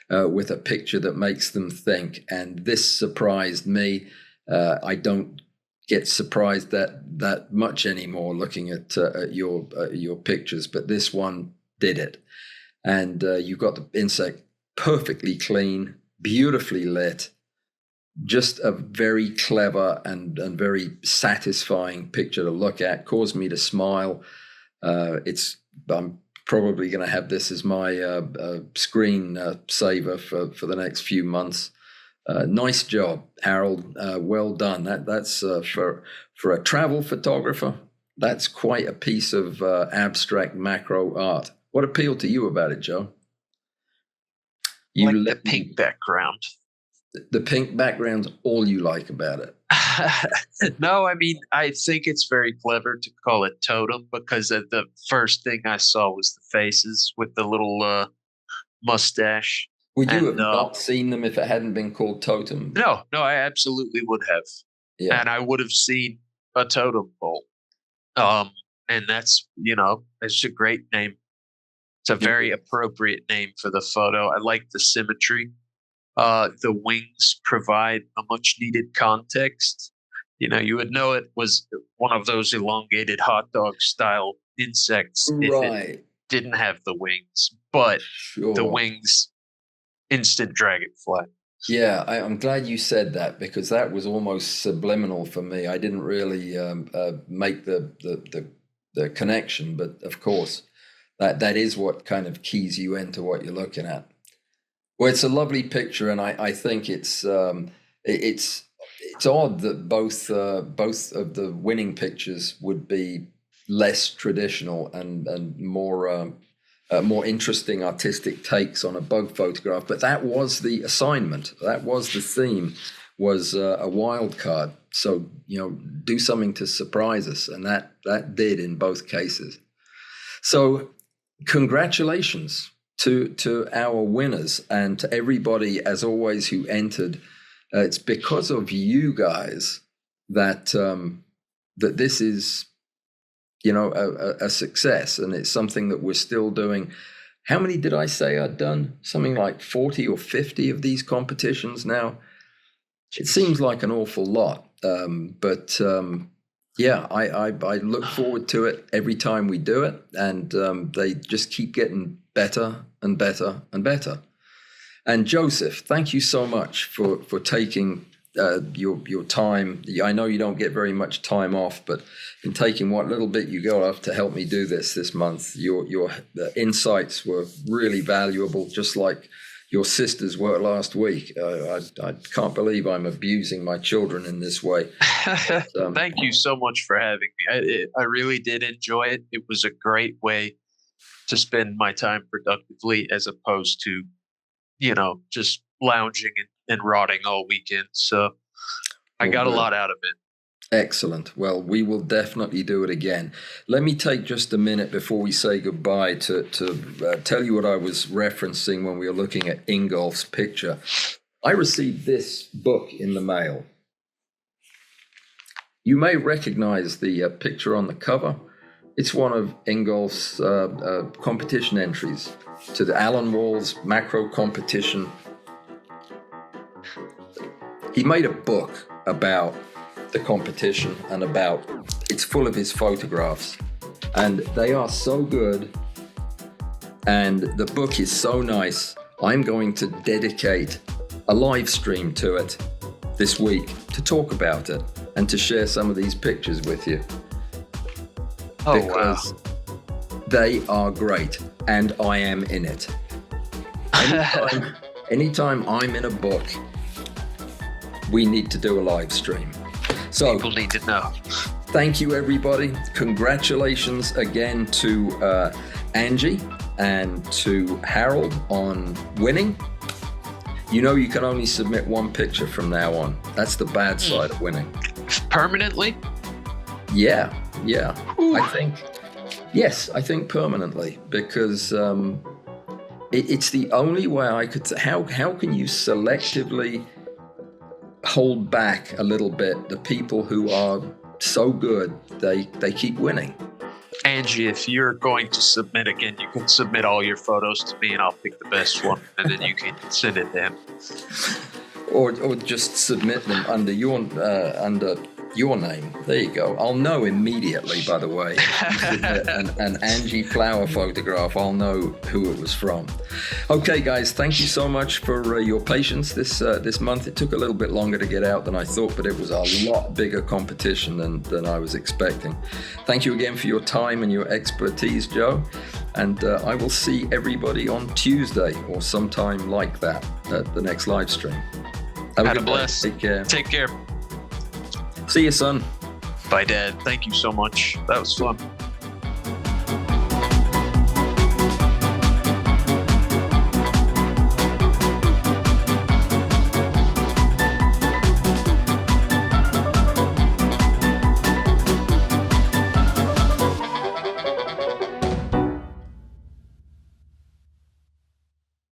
with a picture that makes them think. And this surprised me. I don't get surprised that much anymore looking at your pictures, but this one did it. And you've got the insect perfectly clean, beautifully lit, just a very clever and very satisfying picture to look at. Caused me to smile. I'm probably going to have this as my screen saver for the next few months. Nice job, Harold. Well done. That's for a travel photographer. That's quite a piece of abstract macro art. What appealed to you about it, Joe? You like the pink background. The pink background's all you like about it. No, I mean, I think it's very clever to call it totem because the first thing I saw was the faces with the little mustache. Would you have not seen them if it hadn't been called totem? No, I absolutely would have. Yeah. And I would have seen a totem pole. And that's, it's a great name. It's a very appropriate name for the photo. I like the symmetry. The wings provide a much needed context. You would know it was one of those elongated hot dog style insects if it didn't have the wings, but the wings, instant dragonfly. Yeah, I'm glad you said that because that was almost subliminal for me. I didn't really make the connection, but of course, that is what kind of keys you into what you're looking at. Well, it's a lovely picture, and I think it's odd that both of the winning pictures would be less traditional and more interesting artistic takes on a bug photograph. But that was the assignment. That was the theme. Was a wild card. So do something to surprise us, and that did in both cases. So congratulations to our winners and to everybody, as always, who entered. It's because of you guys that that this is a success, and it's something that we're still doing. How many did I say I'd done? Something like 40 or 50 of these competitions now. It seems like an awful lot, but I look forward to it every time we do it, and they just keep getting better and better and better. And Joseph, thank you so much for taking your time. I know you don't get very much time off, but in taking what little bit you got off to help me do this month, your insights were really valuable, just like your sisters were last week. I can't believe I'm abusing my children in this way. But, thank you so much for having me. I really did enjoy it. It was a great way to spend my time productively, as opposed to just lounging and rotting all weekend. So I got a lot out of it. Excellent. Well, we will definitely do it again. Let me take just a minute before we say goodbye to tell you what I was referencing when we were looking at Ingolf's picture. I received this book in the mail. You may recognize the picture on the cover. It's one of Ingolf's competition entries to the Alan Wall's macro competition. He made a book about the competition and it's full of his photographs, and they are so good, and the book is so nice. I'm going to dedicate a live stream to it this week to talk about it and to share some of these pictures with you. Oh, because wow. They are great, and I am in it. Anytime I'm in a book, we need to do a live stream. So people need to know. Thank you, everybody. Congratulations again to Angie and to Harold on winning. You can only submit one picture from now on. That's the bad side of winning. Permanently? Yeah. Ooh. I think permanently, because it's the only way I could. How can you selectively hold back a little bit the people who are so good they keep winning? Angie, if you're going to submit again, you can submit all your photos to me and I'll pick the best one, and then you can send it to him. Or just submit them under your name. There you go. I'll know immediately, by the way. an Angie Flower photograph, I'll know who it was from. Okay, guys, thank you so much for your patience this month. It took a little bit longer to get out than I thought, but it was a lot bigger competition than I was expecting. Thank you again for your time and your expertise, Joe. And I will see everybody on Tuesday or sometime like that at the next live stream. Have a good bless. Take care. Take care. See you, son. Bye, Dad. Thank you so much. That was fun.